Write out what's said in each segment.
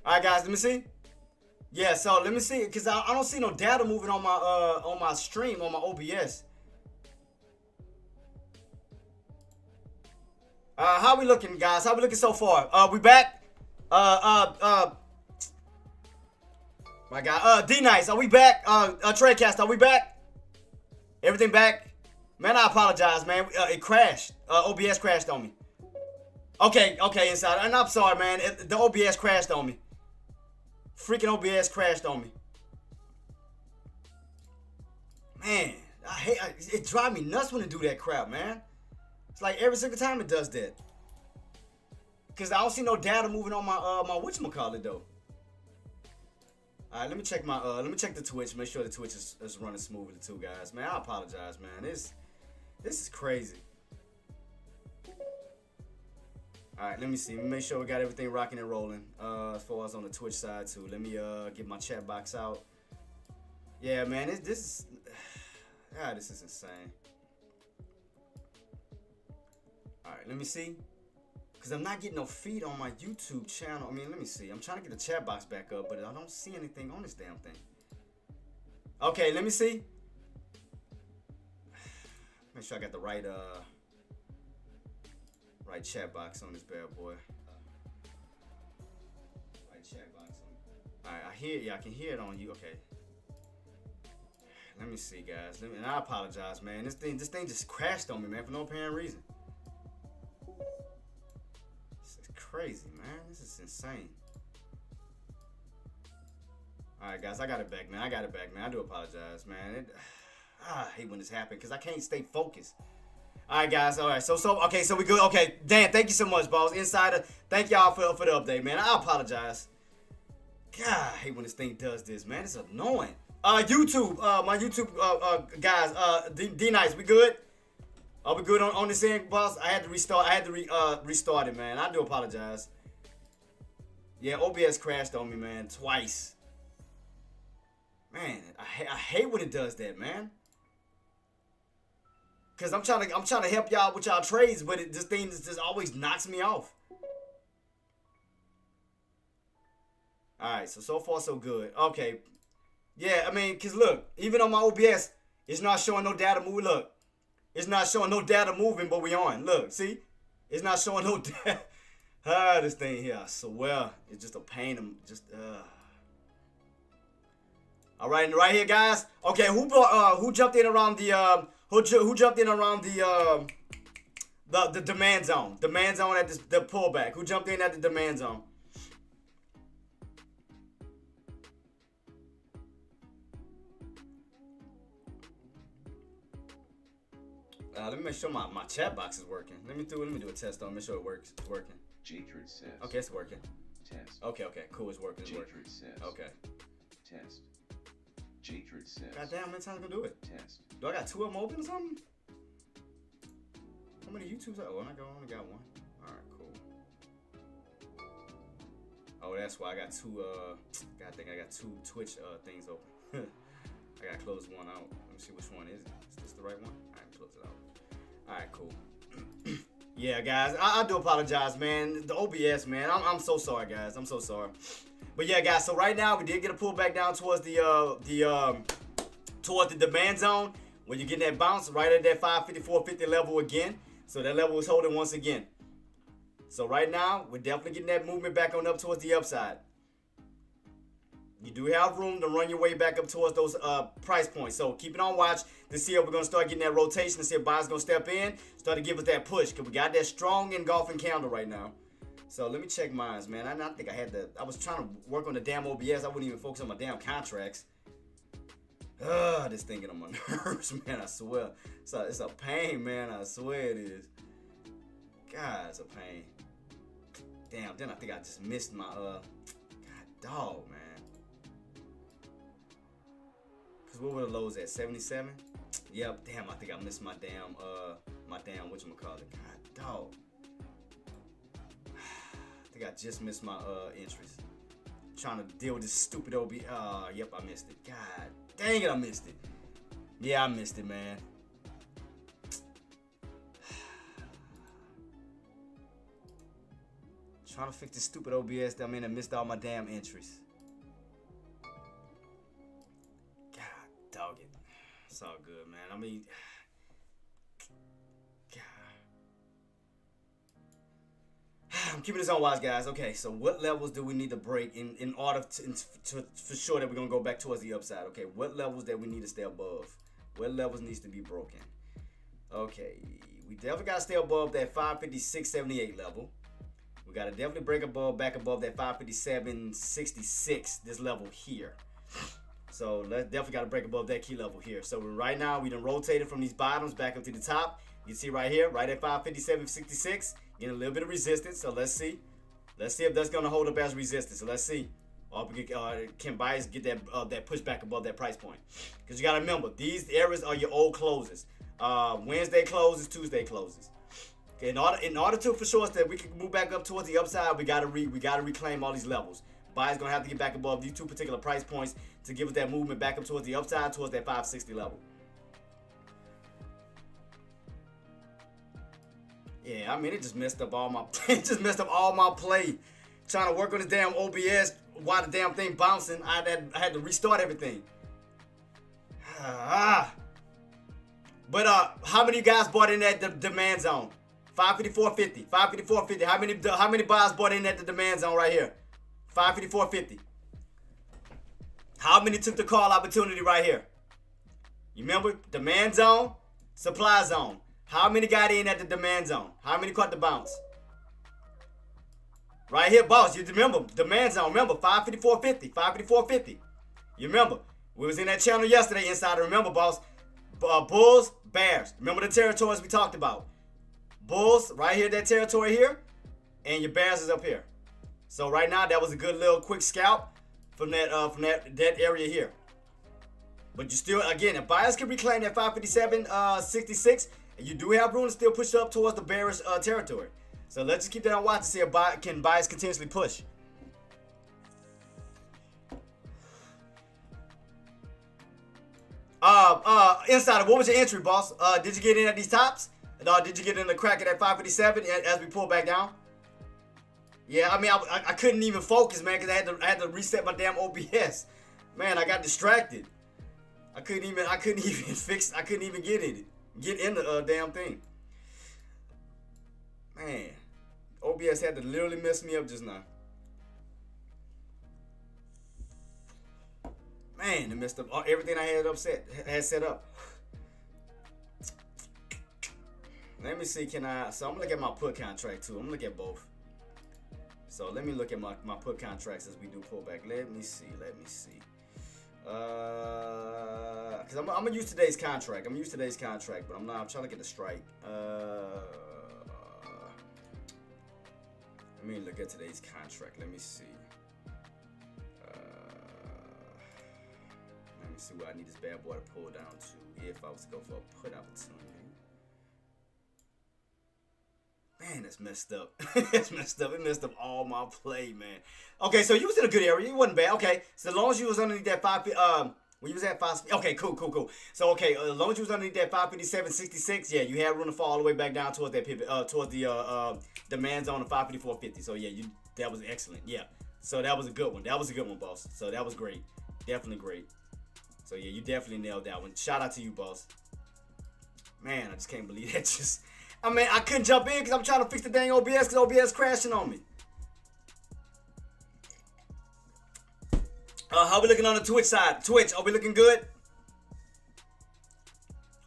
All right, guys, let me see. Yeah, so let me see, cause I don't see no data moving on my stream on my OBS. How we looking, guys? How we looking so far? We back? My God. D Nice, are we back? Traedcast, are we back? Everything back? Man, I apologize, man. It crashed. OBS crashed on me. Okay, Insider. And I'm sorry, man. The OBS crashed on me. Freaking OBS crashed on me. Man, it drives me nuts when it do that crap, man. It's like every single time it does that. Cause I don't see no data moving on my my whatchamacallit though. Alright, let me check the Twitch, make sure the Twitch is running smoothly too, guys. Man, I apologize, man. This is crazy. Alright, let me see. Let me make sure we got everything rocking and rolling. As far as on the Twitch side too. Let me get my chat box out. Yeah, man, this is insane. Alright, let me see. Cause I'm not getting no feed on my YouTube channel. I mean, let me see. I'm trying to get the chat box back up, but I don't see anything on this damn thing. Okay, let me see. Make sure I got the right chat box on this bad boy. Right chat box on. Alright, I can hear it on you. Okay. Let me see, guys. And I apologize, man. This thing just crashed on me, man, for no apparent reason. Crazy, man. This is insane. Alright, guys, I got it back, man. I do apologize, man. I hate when this happens because I can't stay focused. Alright, guys. Alright, so okay, so we good. Okay, Dan, thank you so much, boss. Insider, thank y'all for the update, man. I apologize. God, I hate when this thing does this, man. It's annoying. YouTube, my YouTube guys, D Nice, we good? Are we good on this end, boss? I had to restart. Restart it, man. I do apologize. Yeah, OBS crashed on me, man, twice. Man, I hate when it does that, man. Cause I'm trying to help y'all with y'all trades, but this thing just always knocks me off. All right, so far so good. Okay, yeah, I mean, cause look, even on my OBS, it's not showing no data move. Look. It's not showing no data moving, but we on. Look, see? It's not showing no data. This thing here, I swear. It's just a pain. All right, and right here, guys. Okay, who jumped in around the who jumped in around the demand zone? Demand zone at the pullback. Who jumped in at the demand zone? Let me make sure my chat box is working. Let me do a test on. Make sure it works. It's working. Traedz says. Okay, it's working. Test. Okay, cool. It's working. Traedz says. Okay. Test. Traedz says. God damn, how many times I gonna do it? Test. Do I got two of them open or something? How many YouTubes? Oh, I only got one. All right, cool. Oh, that's why I got two. I think I got two Twitch things open. I gotta close one out. Let me see which one is it. Is this the right one? All right, close it out. All right, cool. Yeah, guys, I do apologize, man. The OBS, man. I'm so sorry, guys. I'm so sorry. But yeah, guys. So right now we did get a pullback down towards towards the demand zone when you're getting that bounce right at that 554.50 level again. So that level is holding once again. So right now we're definitely getting that movement back on up towards the upside. You do have room to run your way back up towards those price points. So keep it on watch to see if we're going to start getting that rotation, to see if buyers going to step in, start to give us that push. Because we got that strong engulfing candle right now. So let me check mine, man. I think I had I was trying to work on the damn OBS. I wouldn't even focus on my damn contracts. This thing getting on my nerves, man. I swear. It's a pain, man. I swear it is. God, it's a pain. Damn, then I think I just missed my, God, dog, man. What were the lows at? 77? Yep, damn, I think I missed my damn whatchamacallit. God, dog. I think I just missed my entries. Trying to deal with this stupid OB. Yep, I missed it. God dang it, I missed it. Yeah, I missed it, man. Trying to fix this stupid OBS that I missed all my damn entries. God, dog it. It's all good, man. God. I'm keeping this on watch, guys. Okay, so what levels do we need to break in order to for sure that we're going to go back towards the upside? Okay, what levels that we need to stay above? What levels needs to be broken? Okay, we definitely got to stay above that 556.78 level. We got to definitely break back above that 557.66, this level here. So let's definitely got to break above that key level here. So right now, we done rotated from these bottoms back up to the top. You see right here, right at 557.66, getting a little bit of resistance. So let's see. Let's see if that's going to hold up as resistance. So let's see. Can buyers get that pushback above that price point? Because you got to remember, these areas are your old closes. Wednesday closes, Tuesday closes. Okay, in order to for sure that we can move back up towards the upside, we gotta reclaim all these levels. Buyers gonna have to get back above these two particular price points to give us that movement back up towards the upside, towards that 560 level. Yeah, it just messed up all my play. Trying to work on this damn OBS while the damn thing bouncing. I had to restart everything. But how many guys bought in at the demand zone? 554.50. 554.50. How many buyers bought in at the demand zone right here? 554.50. How many took the call opportunity right here? You remember? Demand zone, supply zone. How many got in at the demand zone? How many caught the bounce? Right here, boss. You remember? Demand zone. Remember? 554.50. 554.50. You remember? We was in that channel yesterday, Insider. Remember, boss? Bulls, bears. Remember the territories we talked about? Bulls, right here, that territory here. And your bears is up here. So right now, that was a good little quick scalp from that area here. But you still, again, if buyers can reclaim that 557.66, and you do have room to still push up towards the bearish territory. So let's just keep that on watch to see if can buyers continuously push. Insider, what was your entry, boss? Did you get in at these tops? Did you get in the crack at that 557 as we pull back down? Yeah, I couldn't even focus, man, because I had to reset my damn OBS. Man, I got distracted. I couldn't even get in the damn thing. Man, OBS had to literally mess me up just now. Man, it messed up everything I had set up. Let me see, so I'm gonna look at my put contract too. I'm gonna look at both. So let me look at my put contracts as we do pullback. Let me see. Cause I'm gonna use today's contract. But I'm trying to get the strike. Let me look at today's contract. Let me see. Let me see where I need this bad boy to pull down to if I was to go for a put opportunity. Man, that's messed up. It messed up all my play, man. Okay, so you was in a good area. It wasn't bad. Okay, so as long as you was underneath that when you was at 5, okay, cool. So okay, as long as you was underneath that 557.66, yeah, you had room to fall all the way back down towards that pivot, towards the demand zone of 554.50. So yeah, that was excellent. Yeah, so that was a good one. Boss. So that was great. Definitely great. So yeah, you definitely nailed that one. Shout out to you, boss. Man, I just can't believe that. I couldn't jump in because I'm trying to fix the dang OBS because OBS crashing on me. How we looking on the Twitch side? Twitch, are we looking good?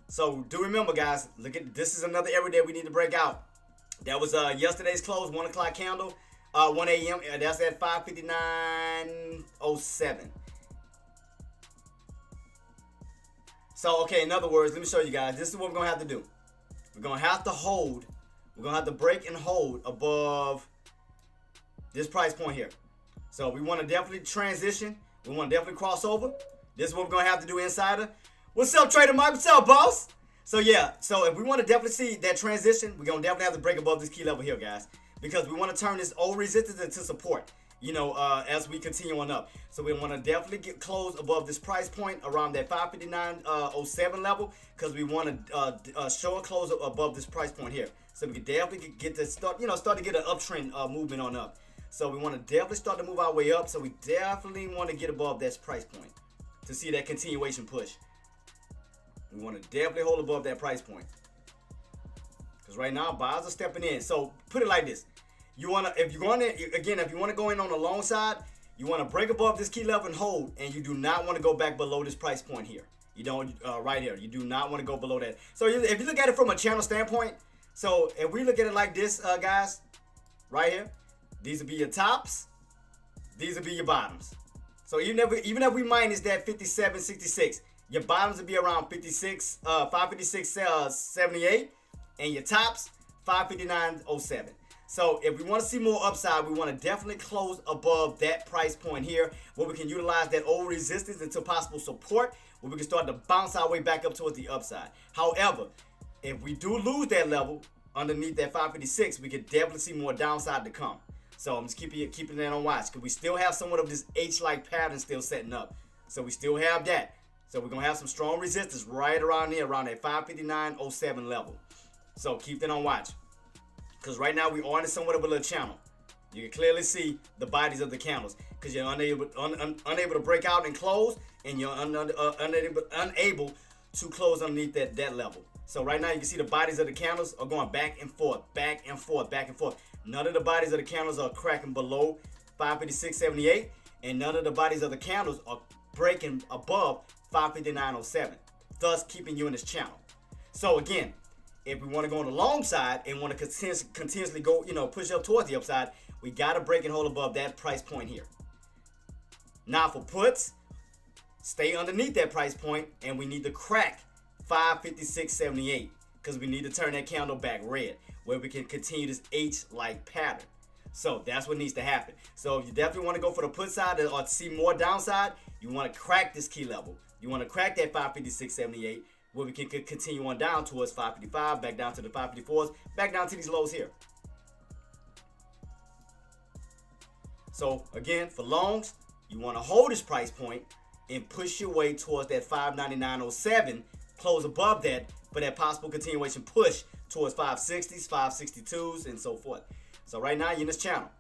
So do remember, guys, this is another area that we need to break out. That was yesterday's close, 1 o'clock candle, 1 a.m. That's at 559.07. So, okay, in other words, let me show you guys. This is what we're going to have to do. We're going to have to hold. We're going to have to break and hold above this price point here. So, we want to definitely transition. We want to definitely cross over. This is what we're going to have to do, Insider. What's up, Trader Mike? What's up, boss? So, yeah. So, if we want to definitely see that transition, we're going to definitely have to break above this key level here, guys. Because we want to turn this old resistance into support, as we continue on up. So we want to definitely get close above this price point around that 559.07 level, because we want to show a close above this price point here. So we can definitely get to start to get an uptrend movement on up. So we want to definitely start to move our way up. So we definitely want to get above that price point to see that continuation push. We want to definitely hold above that price point. Because right now, buyers are stepping in. So put it like this. You want to, if you want to go in on the long side, you want to break above this key level and hold, and you do not want to go back below this price point here. You don't, right here. You do not want to go below that. So if you look at it from a channel standpoint, so if we look at it like this, guys, right here, these will be your tops. These will be your bottoms. So even if we minus that 57.66, your bottoms will be around 556.78, and your tops 559.07. So if we want to see more upside, we want to definitely close above that price point here, where we can utilize that old resistance into possible support, where we can start to bounce our way back up towards the upside. However, if we do lose that level underneath that 556, we could definitely see more downside to come. So I'm just keeping that on watch, because we still have somewhat of this H-like pattern still setting up. So we still have that. So we're going to have some strong resistance right around here, around that 559.07 level. So keep that on watch. Because right now we are in somewhat of a little channel. You can clearly see the bodies of the candles, because you're unable to break out and close, and you're unable to close underneath that level. So right now you can see the bodies of the candles are going back and forth, back and forth, back and forth. None of the bodies of the candles are cracking below 556.78, and none of the bodies of the candles are breaking above 559.07, thus keeping you in this channel. So again, if we want to go on the long side and want to continuously go, push up towards the upside, we got to break and hold above that price point here. Now for puts, stay underneath that price point, and we need to crack 556.78, because we need to turn that candle back red, where we can continue this H-like pattern. So that's what needs to happen. So if you definitely want to go for the put side or see more downside, you want to crack this key level. You want to crack that 556.78, where we can continue on down towards 555, back down to the 554s, back down to these lows here. So again, for longs, you want to hold this price point and push your way towards that 599.07, close above that for that possible continuation push towards 560s, 562s, and so forth. So right now you're in this channel.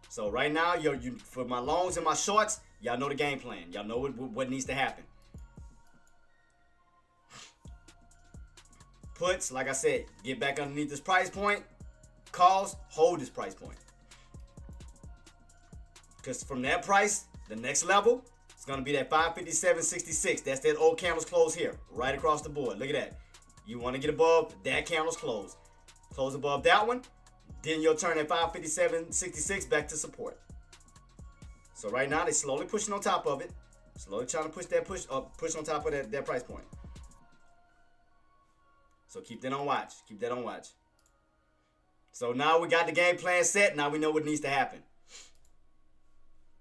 So right now, for my longs and my shorts, y'all know the game plan. Y'all know what needs to happen. Puts, like I said, get back underneath this price point. Calls, hold this price point. Because from that price, the next level, it's going to be that 557.66. That's that old candle's close here, right across the board. Look at that. You want to get above that candle's close. Close above that one. Then you'll turn that 557.66 back to support. So right now, they're slowly pushing on top of it. Slowly trying to push on top of that price point. So keep that on watch. Keep that on watch. So now we got the game plan set. Now we know what needs to happen.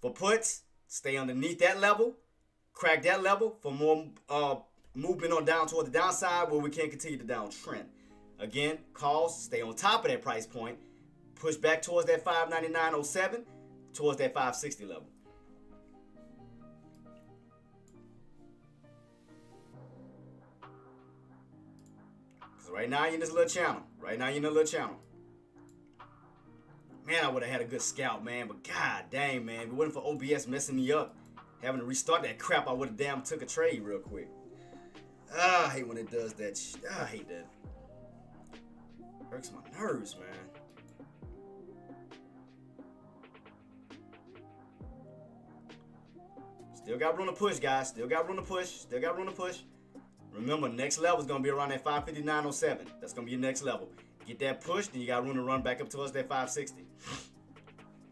For puts, stay underneath that level. Crack that level for more movement on down toward the downside, where we can continue the downtrend. Again, calls, stay on top of that price point. Push back towards that 599.07, towards that 560 level. Because right now you're in this little channel. Man, I would have had a good scalp, man. But god dang, man. If it wasn't for OBS messing me up, having to restart that crap, I would have damn took a trade real quick. I hate when it does that. I hate that. Hurts my nerves, man. Still got room to push, guys. Still got room to push. Remember, next level is going to be around that 559.07. That's going to be your next level. Get that push, then you got room to run back up towards that 560.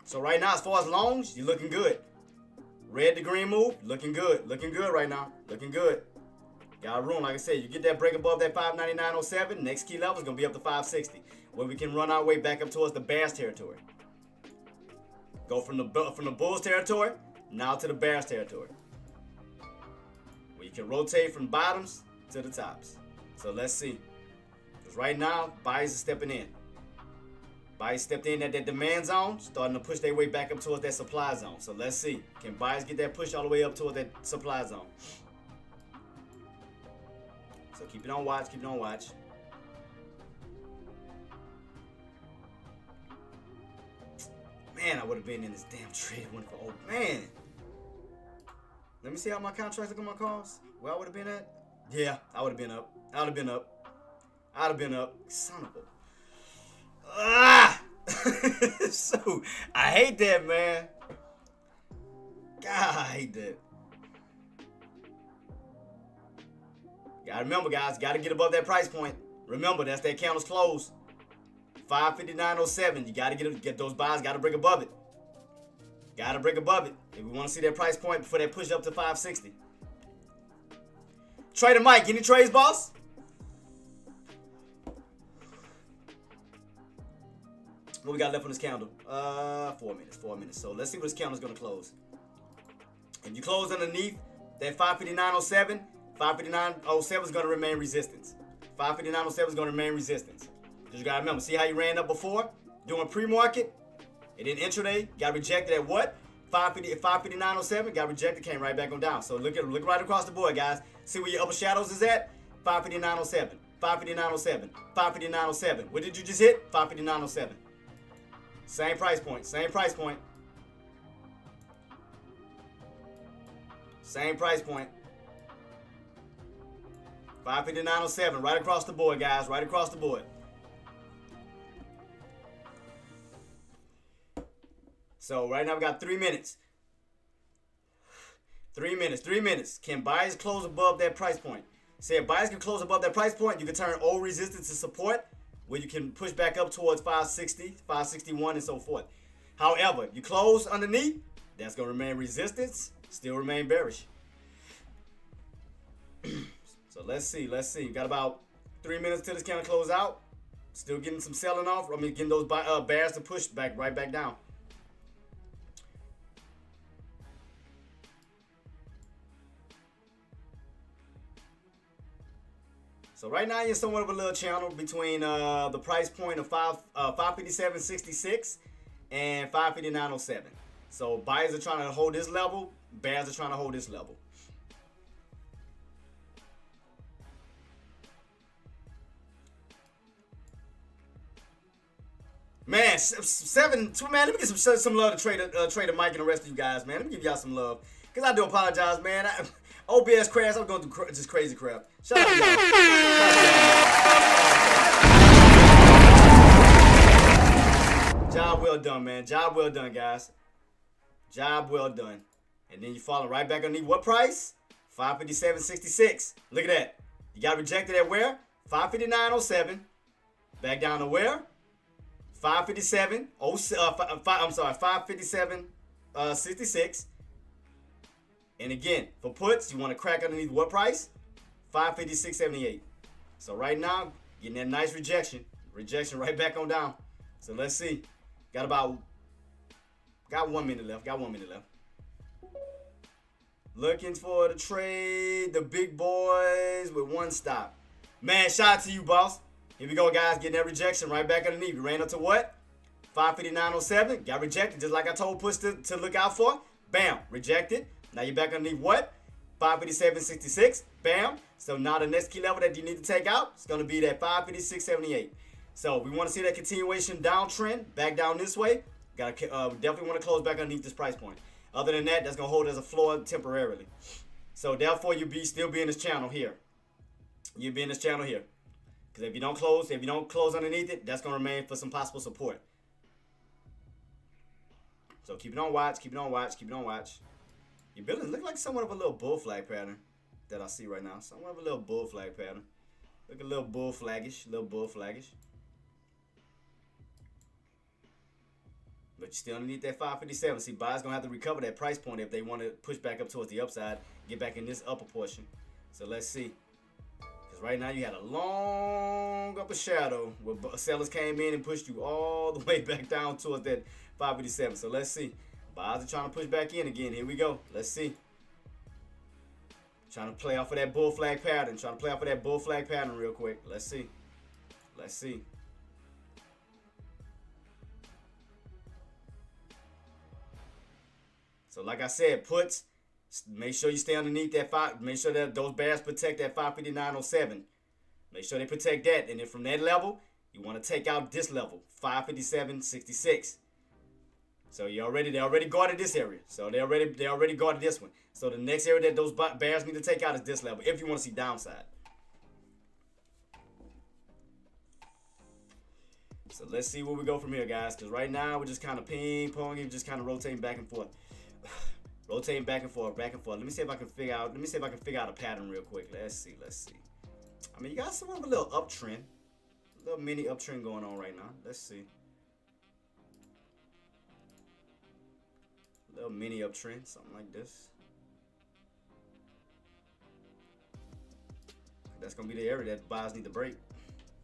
So right now, as far as longs, you're looking good. Red to green move, looking good. Looking good right now. Looking good. Got room, like I said, you get that break above that 599.07, next key level is going to be up to 560, where we can run our way back up towards the bears territory. Go from the bulls territory, now to the bears territory, where you can rotate from bottoms to the tops. So let's see. Because right now, buyers are stepping in. Buyers stepped in at that demand zone, starting to push their way back up towards that supply zone. So let's see. Can buyers get that push all the way up towards that supply zone? So keep it on watch, Man, I would have been in this damn trade one for. Oh man. Let me see how my contracts look on my calls. Where I would have been at? Yeah, I would have been up. I would have been up. I'd have been up. Son of a. Ah! So, I hate that, man. God, I hate that. Gotta remember, guys. Gotta get above that price point. Remember, that's that candle's close. 559.07. You gotta get those buys. Gotta break above it. Gotta break above it if we want to see that price point before that push up to 560. Trader Mike, any trades, boss? What we got left on this candle? 4 minutes. 4 minutes. So let's see what this candle's gonna close. If you close underneath that 559.07, 559.07 is gonna remain resistance. 559.07 is gonna remain resistance. Just you gotta remember, see how you ran up before? Doing pre-market? And then intraday, got rejected at what? 559.07, got rejected, came right back on down. So look right across the board, guys. See where your upper shadows is at? 559.07, 559.07, 559.07. What did you just hit? 559.07. Same price point, same price point. Same price point. 559.07, right across the board, guys, right across the board. So right now we got 3 minutes. 3 minutes, 3 minutes. Can buyers close above that price point? Say if buyers can close above that price point, you can turn old resistance to support, where you can push back up towards 560, 561, and so forth. However, you close underneath, that's going to remain resistance, still remain bearish. So let's see. Got about 3 minutes till this candle close out. Still getting some selling off. I mean, getting those bears to push right back down. So right now you're somewhat of a little channel between the price point of 557.66 and 559.07. So buyers are trying to hold this level, bears are trying to hold this level. Man, man, let me get some love to Trader Mike and the rest of you guys, man. Let me give y'all some love. Because I do apologize, man. OBS crash, I'm going through just crazy crap. Shout out to y'all. Job well done, man. Job well done, guys. Job well done. And then you follow right back underneath what price? 557.66. Look at that. You got rejected at where? 559.07. Back down to where? 557.66. And again, for puts, you want to crack underneath what price? 556.78. So right now, getting that nice rejection. Rejection right back on down. So let's see. Got 1 minute left. Looking for the trade, the big boys with one stop. Man, shout out to you, boss. Here we go, guys. Getting that rejection right back underneath. We ran up to what? 559.07. Got rejected, just like I told puts to look out for. Bam, rejected. Now you're back underneath what? 557.66. Bam. So now the next key level that you need to take out is going to be that 556.78. So we want to see that continuation downtrend back down this way. Definitely want to close back underneath this price point. Other than that, that's going to hold as a floor temporarily. So therefore, still be in this channel here. You'll be in this channel here. Because if you don't close underneath it, that's going to remain for some possible support. So keep it on watch. Your buildings look like somewhat of a little bull flag pattern that I see right now. Somewhat of a little bull flag pattern. Look a little bull flaggish. But you still underneath that 557. See, buyers going to have to recover that price point if they want to push back up towards the upside, get back in this upper portion. So let's see. Because right now you had a long upper shadow where sellers came in and pushed you all the way back down towards that 557. So let's see. Buyers are trying to push back in again. Here we go. Let's see. Trying to play off of that bull flag pattern. Real quick. Let's see. So like I said, puts, make sure you stay underneath that 5. Make sure that those bears protect that 559.07. Make sure they protect that. And then from that level, you want to take out this level, 557.66. So they already guarded this area. So they already guarded this one. So the next area that those bears need to take out is this level if you want to see downside. So let's see where we go from here, guys. Because right now we're just kind of ping-ponging, just kind of rotating back and forth. Rotating back and forth, back and forth. Let me see if I can figure out a pattern real quick. Let's see. I mean, you got somewhat of a little uptrend. A little mini uptrend going on right now. Let's see. A little mini uptrend, something like this. That's gonna be the area that buyers need to break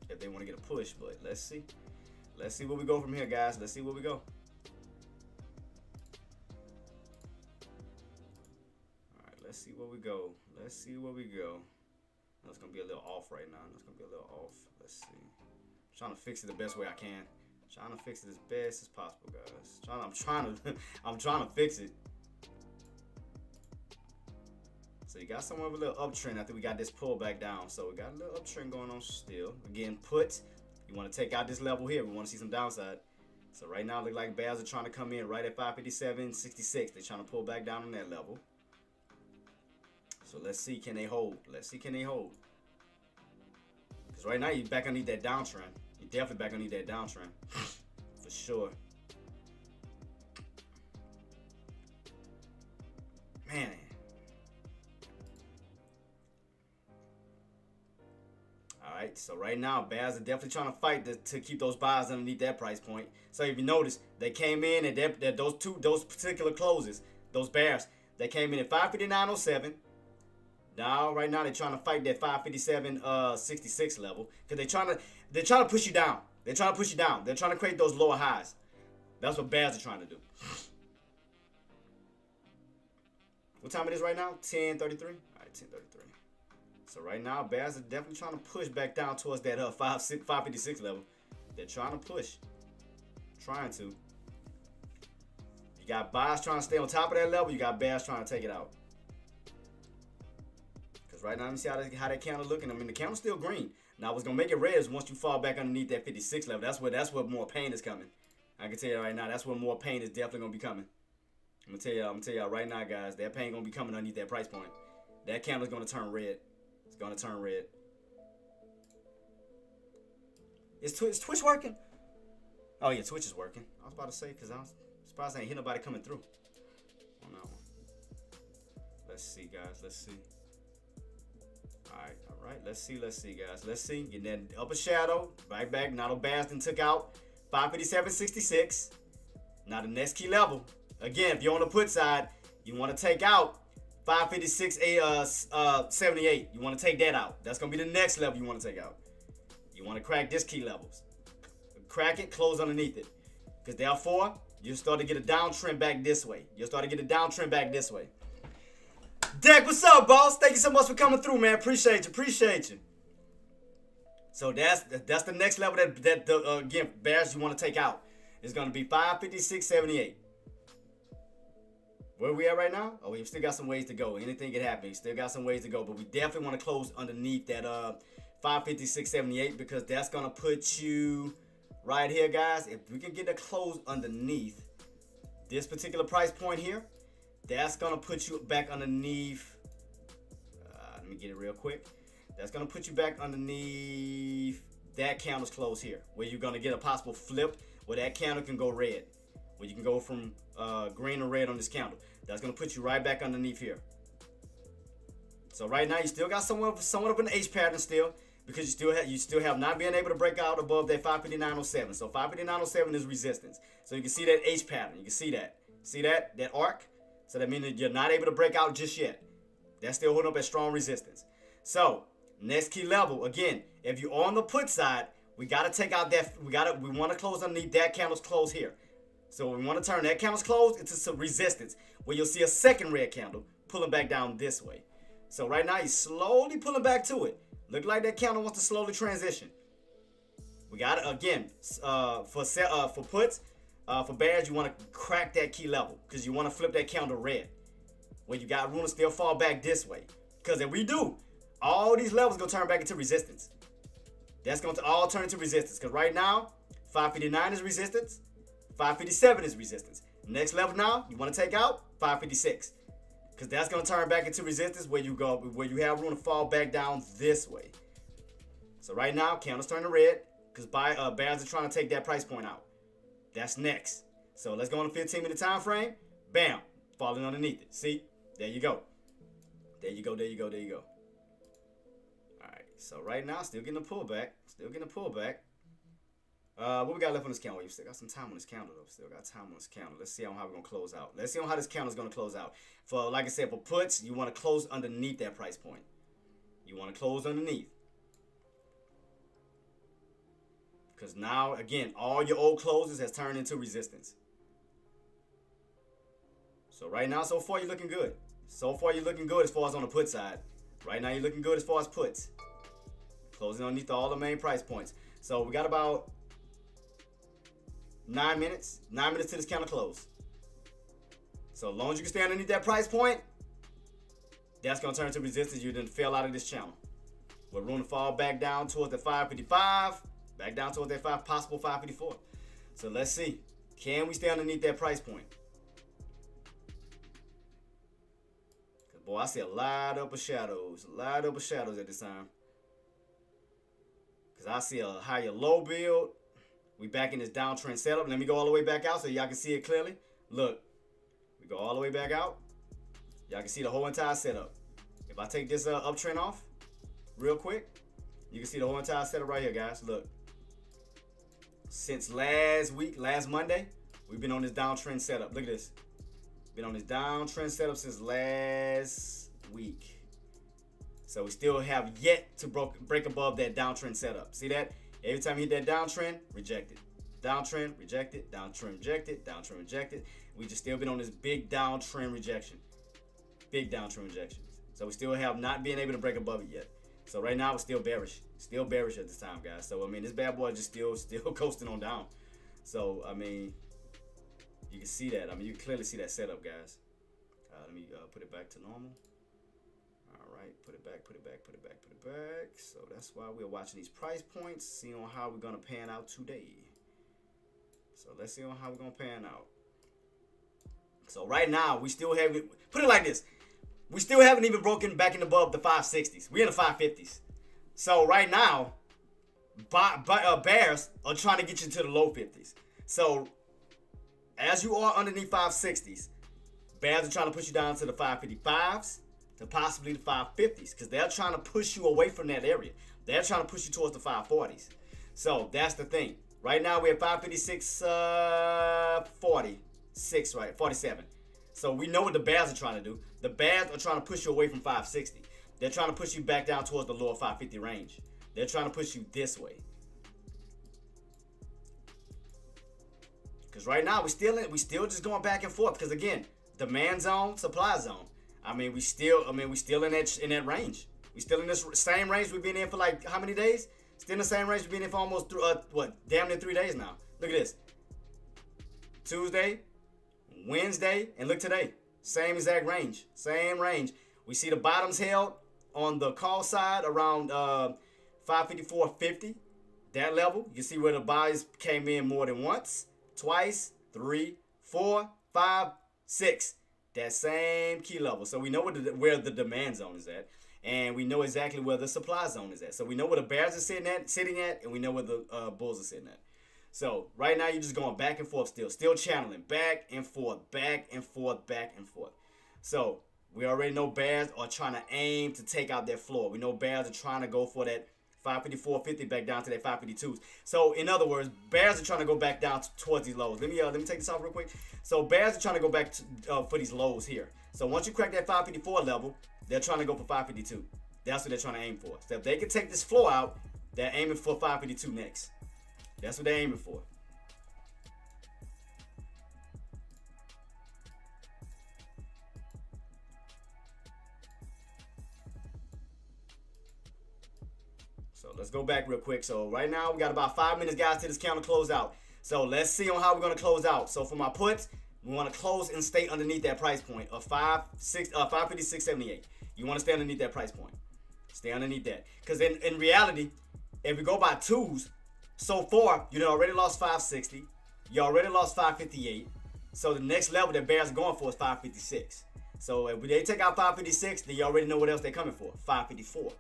if they want to get a push. But let's see. Let's see where we go from here, guys. Let's see where we go. Alright, let's see where we go. Let's see where we go. It's gonna be a little off right now. It's gonna be a little off. Let's see. I'm trying to fix it the best way I can. Trying to fix it as best as possible, guys. I'm trying to fix it. So you got somewhat of a little uptrend after we got this pullback down. So we got a little uptrend going on still. Again, you want to take out this level here. We want to see some downside. So right now, it looks like bears are trying to come in right at 557.66. They're trying to pull back down on that level. So let's see, can they hold? Let's see, can they hold? Because right now, you're back underneath that downtrend. You're definitely back underneath that downtrend. For sure. Man. Alright, so right now, bears are definitely trying to fight to keep those buys underneath that price point. So if you notice, they came in at those particular closes, those bears, they came in at 559.07. Now, right now, they're trying to fight that 557.66 level because they're trying to push you down. They're trying to push you down. They're trying to create those lower highs. That's what bears are trying to do. What time it is right now? 10:33. All right, 10:33. So right now, bears are definitely trying to push back down towards that 556 level. They're trying to push. Trying to. You got buys trying to stay on top of that level. You got bears trying to take it out. Because right now, let me see how that candle looking. I mean, the candle's still green. Now, what's going to make it red is once you fall back underneath that 56 level. That's where more pain is coming. I can tell you right now, that's where more pain is definitely going to be coming. I'm going to tell y'all right now, guys, that pain going to be coming underneath that price point. That candle's going to turn red. It's going to turn red. Is Twitch working? Oh, yeah, Twitch is working. I was about to say, because I was surprised I ain't hit nobody coming through on that one. Let's see, guys. Let's see. All right. Let's see, guys. Let's see. Getting that upper shadow. Back. Now the Bastion took out 557.66. Now the next key level. Again, if you're on the put side, you want to take out 556.78. You want to take that out. That's going to be the next level you want to take out. You want to crack this key levels. Crack it, close underneath it. Because therefore, you start to get a downtrend back this way. Deck, what's up, boss? Thank you so much for coming through, man. Appreciate you. So that's the next level that again, bears you want to take out. It's going to be 556.78. Where we at right now? Oh, we still got some ways to go. Anything can happen. Still got some ways to go. But we definitely want to close underneath that 556.78 because that's going to put you right here, guys. If we can get a close underneath this particular price point here, that's going to put you back underneath. Let me get it real quick. That's going to put you back underneath that candle's close here, where you're going to get a possible flip where that candle can go red, where you can go from green or red on this candle. That's going to put you right back underneath here. So right now, you still got somewhat of an H pattern still, because you still have not been able to break out above that 559.07. So 559.07 is resistance. So you can see that H pattern. You can see that. See that arc? So that means that you're not able to break out just yet. That's still holding up at strong resistance. So next key level, again, if you're on the put side, we got to take out that. We want to close underneath that candle's close here. So we want to turn that candle's close into some resistance, where you'll see a second red candle pulling back down this way. So right now, he's slowly pulling back to it. Look like that candle wants to slowly transition. We got it again for puts. For bears, you want to crack that key level because you want to flip that candle red, where you got room to still fall back this way. Because if we do, all these levels going to turn back into resistance. That's going to all turn into resistance. Because right now, 559 is resistance. 557 is resistance. Next level now, you want to take out 556. Because that's going to turn back into resistance where you have room to fall back down this way. So right now, candles turning red because bears are trying to take that price point out. That's next. So let's go on a 15-minute time frame. Bam, falling underneath it. See, there you go. There you go. All right, so right now, still getting a pullback. What we got left on this candle? We still got some time on this candle, though. Let's see how we're going to close out. Let's see how this candle is going to close out. For, like I said, for puts, you want to close underneath that price point. Because now, again, all your old closes has turned into resistance. So right now, so far, you're looking good. As far as on the put side. Right now, you're looking good as far as puts. Closing underneath all the main price points. So we got about 9 minutes. 9 minutes to this candle close. So as long as you can stay underneath that price point, that's going to turn to resistance. You didn't fail out of this channel. With room to fall back down towards the 555. Back down towards that possible 554. So let's see. Can we stay underneath that price point? Because, boy, I see a lot of shadows. At this time. Because I see a higher low build. We back in this downtrend setup. Let me go all the way back out so y'all can see it clearly. Look. We go all the way back out. Y'all can see the whole entire setup. If I take this uptrend off real quick, you can see the whole entire setup right here, guys. Look. Since last Monday, we've been on this downtrend setup. Look at this. Been on this downtrend setup since last week. So we still have yet to break above that downtrend setup. See that? Every time you hit that downtrend, reject it. Downtrend, reject it. Downtrend, reject it. Downtrend, reject it. We just still been on this big downtrend rejection. So we still have not been able to break above it yet. So right now, it's still bearish. Still bearish at this time, guys. So, I mean, this bad boy just still coasting on down. So, I mean, you can see that. I mean, you can clearly see that setup, guys. Let me put it back to normal. All right, put it back. So that's why we're watching these price points, seeing on how we're going to pan out today. So let's see on how we're going to pan out. So right now, we still haven't, put it like this. We still haven't even broken back in above the 560s. We're in the 550s. So right now, bears are trying to get you to the low 50s. So as you are underneath 560s, bears are trying to push you down to the 555s, to possibly the 550s, because they're trying to push you away from that area. They're trying to push you towards the 540s. So that's the thing. Right now we're at 556, 46, right? 47. So we know what the bears are trying to do. The bears are trying to push you away from 560. They're trying to push you back down towards the lower 550 range. They're trying to push you this way. Because right now we still just going back and forth. Because again, demand zone, supply zone. I mean, we still in that range. We still in this same range we've been in for like how many days? Still in the same range we've been in for almost damn near 3 days now. Look at this. Tuesday, Wednesday, and look today. Same exact range. Same range. We see the bottoms held on the call side around 554.50. That level. You can see where the buys came in more than once, twice, 3, 4, 5, 6. That same key level. So we know where the demand zone is at. And we know exactly where the supply zone is at. So we know where the bears are sitting at, and we know where the bulls are sitting at. So right now you're just going back and forth still channeling back and forth. So we already know bears are trying to aim to take out that floor. We know bears are trying to go for that 554.50 back down to that 552s. So in other words, bears are trying to go back down towards these lows. Let me take this off real quick. So bears are trying to go back for these lows here. So once you crack that 554 level, they're trying to go for 552. That's what they're trying to aim for. So if they can take this floor out, they're aiming for 552 next. That's what they're aiming for. So let's go back real quick. So right now we got about 5 minutes, guys, to this candle close out. So let's see on how we're going to close out. So for my puts, we want to close and stay underneath that price point of 556.78. You want to stay underneath that price point. Stay underneath that. Because in reality, if we go by twos, so far, you already lost 560. You already lost 558. So the next level that bears are going for is 556. So if they take out 556, then you already know what else they're coming for. 554.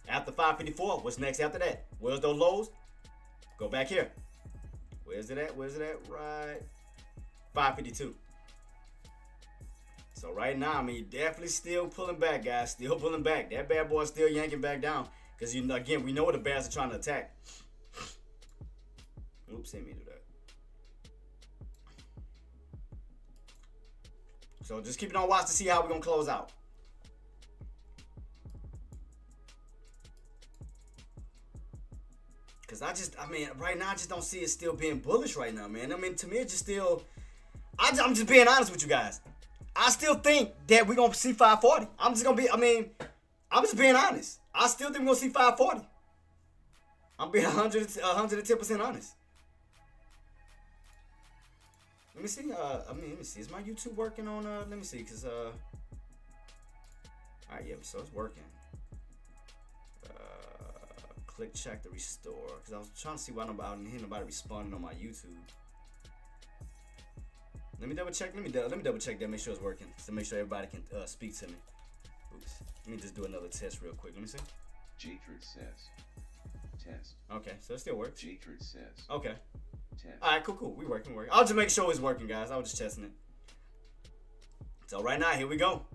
After 554, what's next after that? Where's those lows? Go back here. Where's it at? Right. 552. So right now, I mean, definitely still pulling back, guys. Still pulling back. That bad boy still yanking back down. Because, again, we know what the bears are trying to attack. Oops, didn't mean to do that. So just keep it on watch to see how we're going to close out. Because right now I just don't see it still being bullish right now, man. I mean, to me, it just still... I'm just being honest with you guys. I still think that we're going to see 540. I'm just being honest. I still think we're going to see 540. I'm being 110% honest. Let me see. Let me see. Is my YouTube working on? Let me see. Cause all right, yeah. So it's working. Click check to restore. Cause I was trying to see why I didn't hear nobody responding on my YouTube. Let me double check. Let me double check that. Make sure it's working. To make sure everybody can speak to me. Oops. Let me just do another test real quick. Let me see. Traedz says. Test. Okay, so it still works. Traedz says. Okay. Test. All right, cool. We working. I'll just make sure it's working, guys. I was just testing it. So right now, here we go.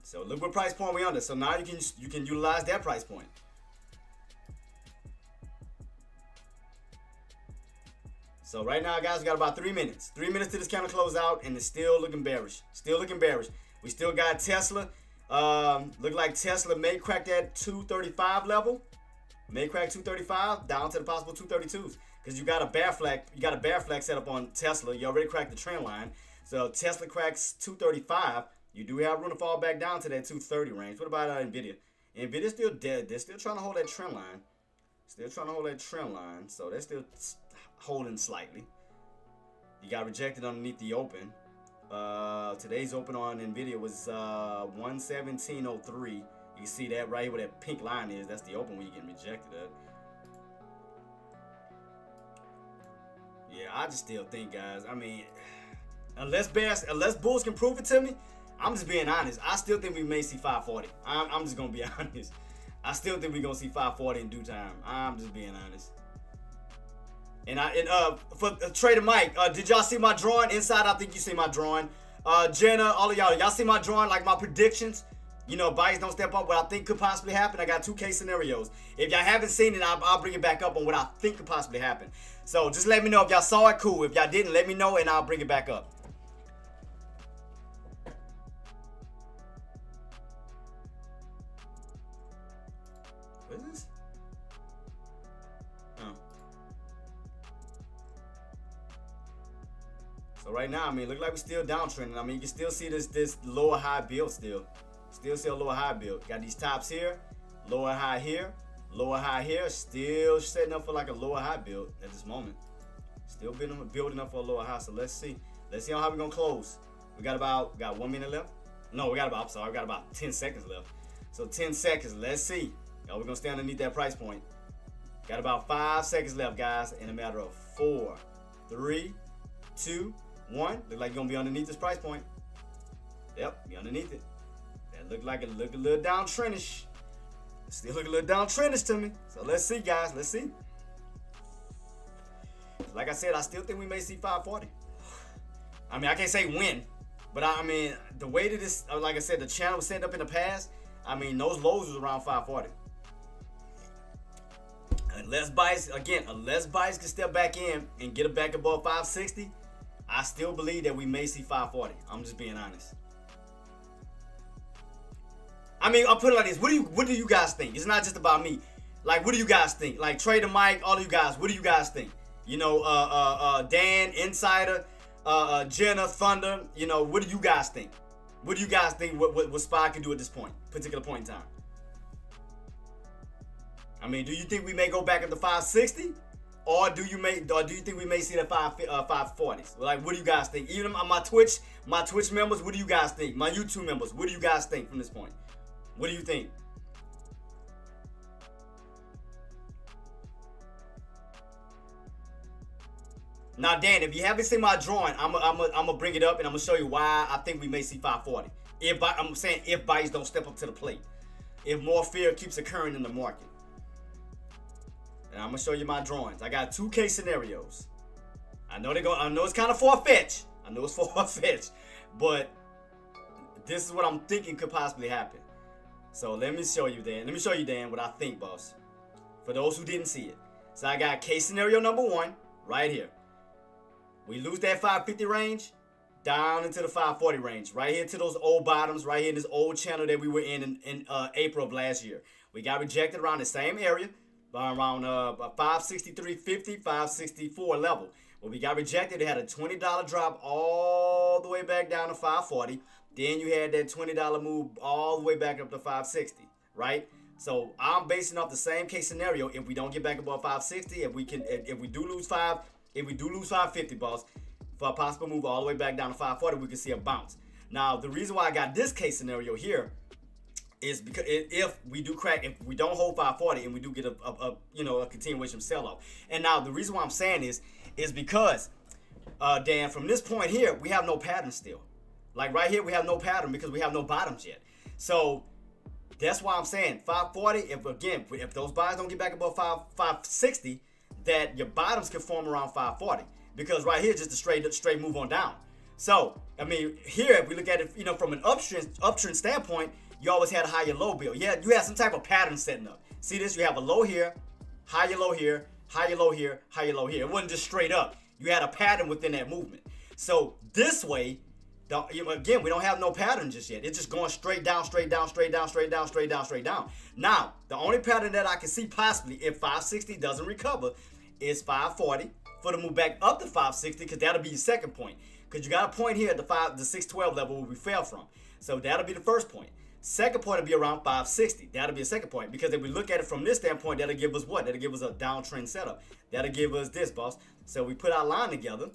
So look what price point we under. So now you can utilize that price point. So right now, guys, we got about 3 minutes. 3 minutes to this candle close out, and it's still looking bearish. We still got Tesla. Look like Tesla may crack that 235 level. May crack 235 down to the possible 232s. Because you got a bear flag. You got a bear flag set up on Tesla. You already cracked the trend line. So Tesla cracks 235. You do have room to fall back down to that 230 range. What about Nvidia? Nvidia's still dead. They're still trying to hold that trend line. So they're still holding slightly. You got rejected underneath the open. Today's open on Nvidia was 117.03. You can see that right here where that pink line is. That's the open when you get rejected at. Yeah, I just still think, guys. I mean, unless bulls can prove it to me, I'm just being honest. I still think we may see 540. I'm just gonna be honest. I still think we're gonna see 540 in due time. I'm just being honest. And for Trader Mike, did y'all see my drawing? Inside, I think you see my drawing. Jenna, all of y'all see my drawing, like my predictions? You know, buyers don't step up. What I think could possibly happen. I got 2 case scenarios. If y'all haven't seen it, I'll bring it back up on what I think could possibly happen. So just let me know if y'all saw it. Cool. If y'all didn't, let me know and I'll bring it back up. What is this? Oh. So right now, I mean, look like we're still downtrending. I mean, you can still see this lower high build still. Still see a lower high build. Got these tops here, lower high here, lower high here. Still setting up for like a lower high build at this moment. Still building up for a lower high. So let's see. Let's see how we're gonna close. We got 1 minute left. No, we got about 10 seconds left. So 10 seconds. Let's see. Now we're gonna stay underneath that price point. Got about 5 seconds left, guys. In a matter of 4, 3, 2, 1. Look like you're gonna be underneath this price point. Yep, be underneath it. That look a little downtrendish. Still look a little downtrendish to me. So let's see, guys. Let's see. Like I said, I still think we may see 540. I mean, I can't say when, but I mean, the way that this, like I said, the channel was set up in the past, I mean, those lows was around 540. Unless buyers can step back in and get it back above 560, I still believe that we may see 540. I'm just being honest. I mean, I'll put it like this. What do you guys think? It's not just about me. Like, what do you guys think? Like, Trader Mike, all of you guys, what do you guys think? You know, Dan, Insider, Jenna, Thunder, you know, what do you guys think? What do you guys think what SPY can do at this particular point in time? I mean, do you think we may go back up to 560? Or do you think we may see the 540s? Like, what do you guys think? Even my Twitch members, what do you guys think? My YouTube members, what do you guys think from this point? What do you think? Now, Dan, if you haven't seen my drawing, I'm gonna bring it up and I'm gonna show you why I think we may see 540. I'm saying if buyers don't step up to the plate, if more fear keeps occurring in the market. And I'm gonna show you my drawings. I got 2 case scenarios. I know it's kind of far-fetched. I know it's far-fetched, but this is what I'm thinking could possibly happen. So let me show you, Dan. Let me show you, Dan, what I think, boss. For those who didn't see it. So I got case scenario number 1 right here. We lose that 550 range down into the 540 range. Right here to those old bottoms, right here in this old channel that we were in April of last year. We got rejected around the same area, around 563.50, 564 level. When we got rejected, it had a $20 drop all the way back down to 540. Then you had that $20 move all the way back up to 560, right? So I'm basing off the same case scenario. If we don't get back above 560, if we do lose 550, boss, for a possible move all the way back down to 540, we can see a bounce. Now, the reason why I got this case scenario here is because if we do crack, if we don't hold 540 and we do get a continuation of sell-off. And now the reason why I'm saying is because, Dan, from this point here, we have no pattern still. Like right here, we have no pattern because we have no bottoms yet. So that's why I'm saying 540, if those buys don't get back above 560, that your bottoms can form around 540. Because right here, just a straight move on down. So, I mean, here, if we look at it, from an uptrend standpoint, you always had a higher low bill. Yeah, you had some type of pattern setting up. See this? You have a low here, higher low here, higher low here, higher low here. It wasn't just straight up. You had a pattern within that movement. So this way, again, we don't have no pattern just yet. It's just going straight down, straight down, straight down, straight down, straight down, straight down. Now, the only pattern that I can see possibly if 560 doesn't recover is 540 for the move back up to 560, because that'll be your second point. Because you got a point here at the 612 level where we fell from. So that'll be the first point. Second point will be around 560. That'll be a second point. Because if we look at it from this standpoint, that'll give us what? That'll give us a downtrend setup. That'll give us this, boss. So we put our line together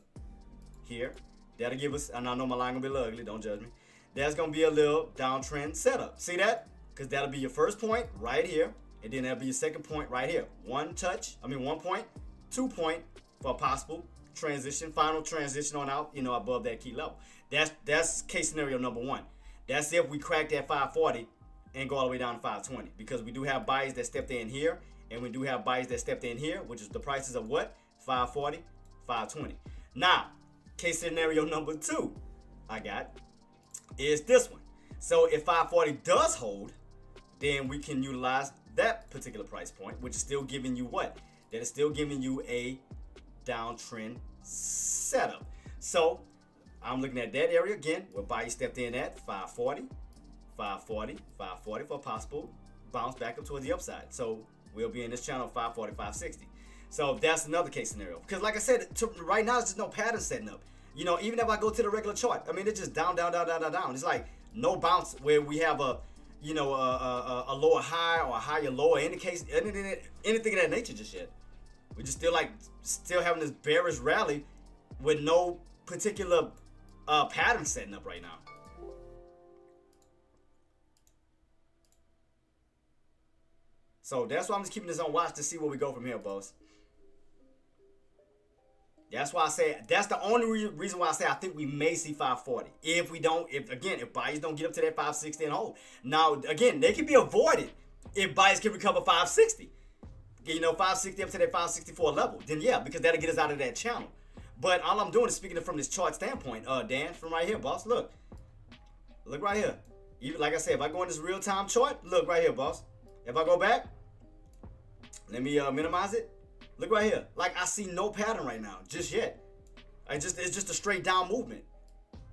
here. That'll give us, and I know my line gonna be a little ugly, don't judge me. That's gonna be a little downtrend setup. See that? Because that'll be your first point right here. And then that'll be your second point right here. 1 point, 2 point for a possible transition, final transition on out, above that key level. That's case scenario number 1. That's if we crack that 540 and go all the way down to 520. Because we do have buyers that stepped in here, and we do have buyers that stepped in here, which is the prices of what? 540, 520. Now, case scenario number 2 I got is this one. So if 540 does hold, then we can utilize that particular price point, which is still giving you what? That is still giving you a downtrend setup. So I'm looking at that area again where buyers stepped in at 540, 540, 540 for a possible bounce back up towards the upside. So we'll be in this channel 540, 560. So that's another case scenario. Because like I said, right now, it's just no pattern setting up. Even if I go to the regular chart, I mean, it's just down, down, down, down, down, down. It's like no bounce where we have a lower high or a higher low or anything of that nature just yet. We're just still having this bearish rally with no particular pattern setting up right now. So that's why I'm just keeping this on watch to see where we go from here, boss. That's why I say, that's the only reason why I say I think we may see 540. If buyers don't get up to that 560 and hold. Now, again, they can be avoided if buyers can recover 560. 560 up to that 564 level. Then yeah, because that'll get us out of that channel. But all I'm doing is speaking from this chart standpoint, Dan, from right here, boss. Look right here. Even like I said, if I go in this real-time chart, look right here, boss. If I go back, let me minimize it. Look right here. Like, I see no pattern right now, just yet. It's just a straight down movement.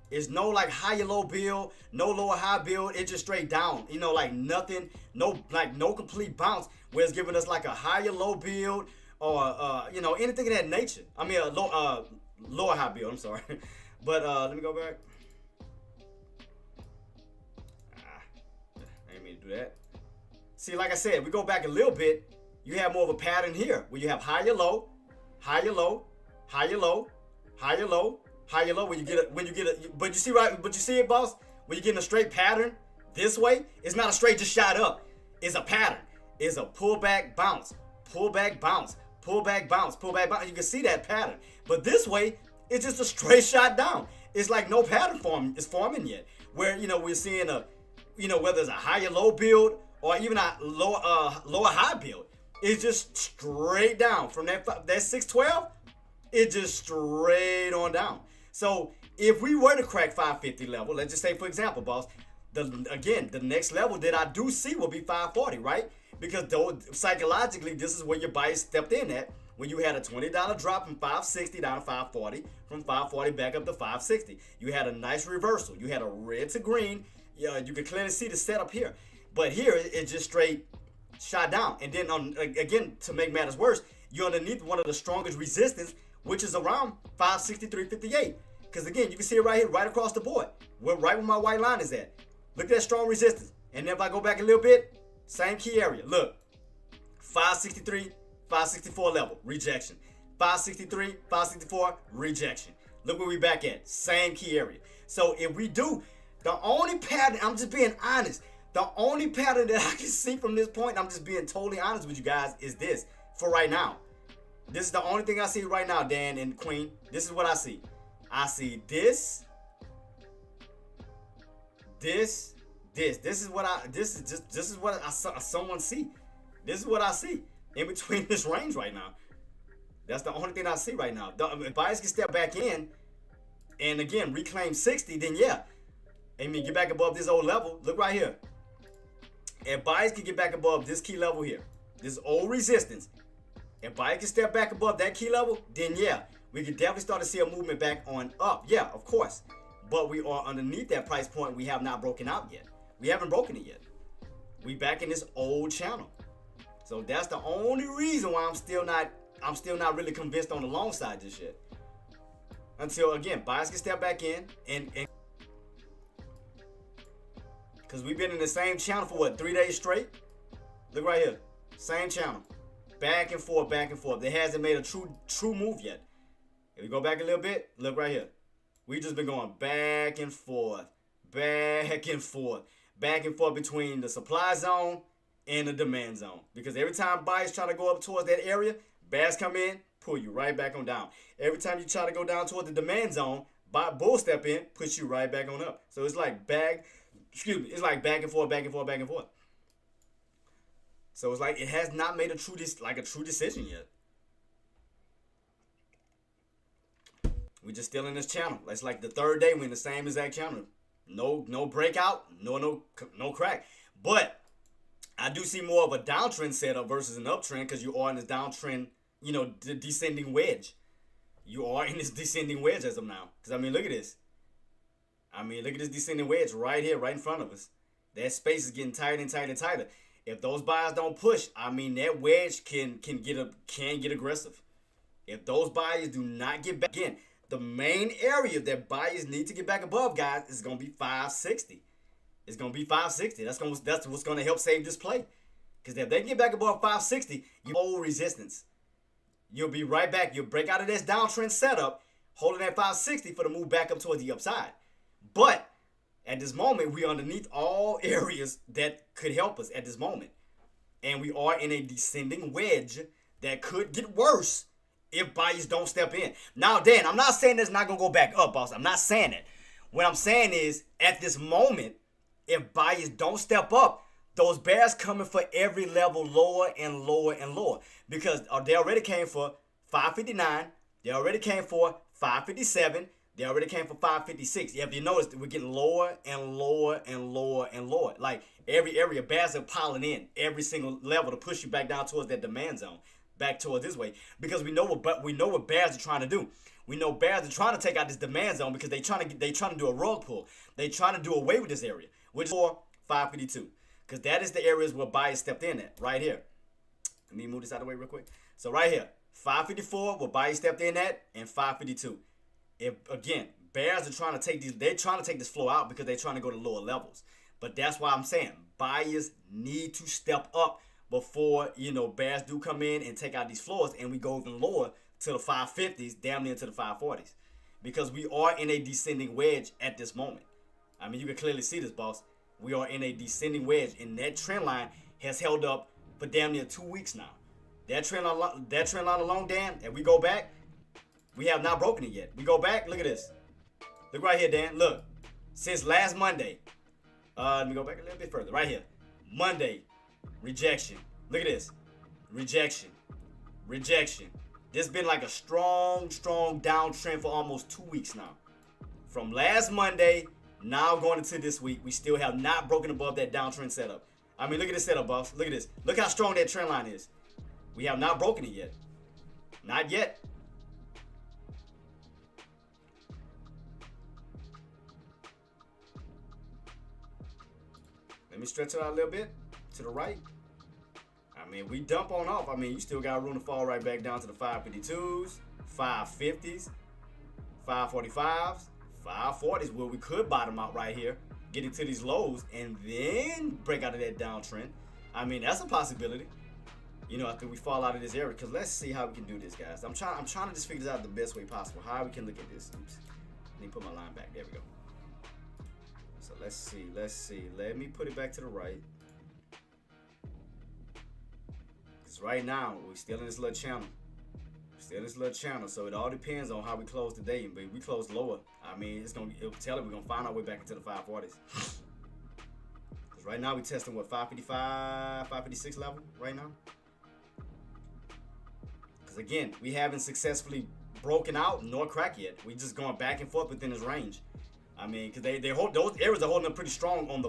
It's no like higher low build, no lower high build. It's just straight down. Like nothing, no complete bounce where it's giving us like a higher low build or anything of that nature. I mean a lower high build. I'm sorry, but let me go back. I didn't mean to do that. See, like I said, we go back a little bit. You have more of a pattern here where you have higher low, higher low, higher low, higher low, higher low. When you get a, but you see right, but you see it, boss. When you get in a straight pattern this way, it's not a straight just shot up. It's a pattern. It's a pullback bounce, pullback bounce, pullback bounce, pullback bounce. You can see that pattern. But this way, it's just a straight shot down. It's like no pattern is forming yet. Where we're seeing a, whether it's a higher low build or even a lower high build, it's just straight down from that 612. It just straight on down. So if we were to crack 550 level, let's just say for example, boss, the next level that I do see will be 540, right? Because psychologically, this is where your bias stepped in at when you had a $20 drop from 560 down to 540, from 540 back up to 560. You had a nice reversal. You had a red to green. Yeah, you can clearly see the setup here. But here, it just straight shot down. And then, again, to make matters worse, you're underneath one of the strongest resistance, which is around 563.58. Because, again, you can see it right here, right across the board. Right where my white line is at. Look at that strong resistance. And then if I go back a little bit, same key area. Look, 563, 564 level, rejection. 563, 564, rejection. Look where we back at, same key area. So if we do, the only pattern, I'm just being honest, the only pattern that I can see from this point, I'm just being totally honest with you guys, is this for right now. This is the only thing I see right now, Dan and Queen. This is what I see. I see this. This is what someone see. This is what I see in between this range right now. That's the only thing I see right now. If bias can step back in and again reclaim 60, then yeah. I mean, get back above this old level. Look right here. If bias can get back above this key level here, this old resistance, if bias can step back above that key level, then yeah, we can definitely start to see a movement back on up. Yeah, of course. But we are underneath that price point. We have not broken out yet. We haven't broken it yet. We back in this old channel. So that's the only reason why I'm still not really convinced on the long side just yet. Until again, buyers can step back in and because we've been in the same channel for what, 3 days straight? Look right here. Same channel. Back and forth, back and forth. It hasn't made a true move yet. If we go back a little bit, look right here. We just been going back and forth, back and forth, back and forth between the supply zone and the demand zone. Because every time buyers try to go up towards that area, bears come in, pull you right back on down. Every time you try to go down toward the demand zone, bull step in, push you right back on up. So it's like it's like back and forth, back and forth, back and forth. So it's like it has not made a true decision yet. We just still in this channel. It's like the third day we're in the same exact channel. No breakout, no crack. But I do see more of a downtrend setup versus an uptrend because you are in this downtrend, the descending wedge. You are in this descending wedge as of now. Because, I mean, look at this. Look at this descending wedge right here, right in front of us. That space is getting tighter and tighter and tighter. If those buyers don't push, that wedge can get aggressive. If those buyers do not get back in, the main area that buyers need to get back above, guys, is going to be 560. It's going to be 560. That's what's going to help save this play. Because if they get back above 560, you hold resistance. You'll be right back. You'll break out of this downtrend setup, holding at 560 for the move back up towards the upside. But at this moment, we're underneath all areas that could help us at this moment. And we are in a descending wedge that could get worse if buyers don't step in. Now, Dan, I'm not saying it's not going to go back up, boss. I'm not saying it. What I'm saying is, at this moment, if buyers don't step up, those bears coming for every level lower and lower and lower. Because they already came for 559. They already came for 557. They already came for 556. If you notice, we're getting lower and lower and lower and lower. Like every area, bears are piling in every single level to push you back down towards that demand zone, back towards this way. Because we know what bears are trying to do. We know bears are trying to take out this demand zone because they trying to do a rug pull. They trying to do away with this area, which is for 552. Because that is the areas where buyers stepped in at, right here. Let me move this out of the way real quick. So right here, 554 where buyers stepped in at, and 552. If again, bears are trying to take this flow out because they're trying to go to lower levels. But that's why I'm saying buyers need to step up before bears do come in and take out these floors and we go even lower to the 550s, damn near to the 540s. Because we are in a descending wedge at this moment. I mean, you can clearly see this, boss. We are in a descending wedge, and that trend line has held up for damn near 2 weeks now. That trend line alone, Dan, and we go back, we have not broken it yet. We go back, look at this. Look right here, Dan, look. Since last Monday, let me go back a little bit further, right here. Monday, rejection. Look at this, rejection, rejection. This has been like a strong downtrend for almost 2 weeks now. From last Monday, now going into this week, we still have not broken above that downtrend setup. I mean, look at this setup, boss. Look at this. Look how strong that trend line is. We have not broken it yet. Not yet. Let me stretch it out a little bit to the right. I mean, we dump on off. I mean, you still got room to fall right back down to the 552s, 550s, 545s, 540s, where we could bottom out right here, get into these lows, and then break out of that downtrend. I mean, that's a possibility. You know, after we fall out of this area, because let's see how we can do this, guys. I'm trying to just figure this out the best way possible, how we can look at this. Oops. Let me put my line back. There we go. So let's see. Let me put it back to the right. Because right now, we're still in this little channel. So it all depends on how we close today. But if we close lower, I mean, it'll tell it we're going to find our way back into the 540s. Because right now, we're testing, what, 555, 556 level right now? Because again, we haven't successfully broken out nor cracked yet. We're just going back and forth within this range. I mean, because they hold, those areas are holding up pretty strong on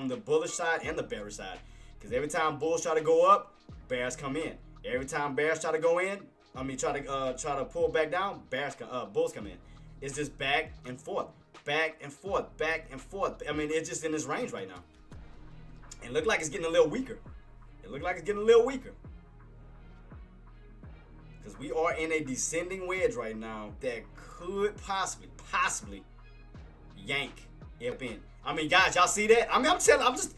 the bullish side and the bearish side. Because every time bulls try to go up, bears come in. Every time bears try to go in, try to pull back down, bulls come in. It's just back and forth, back and forth, back and forth. I mean, it's just in this range right now. And it look like it's getting a little weaker. Because we are in a descending wedge right now that could possibly yank it in. I mean, guys, y'all see that? I mean, I'm just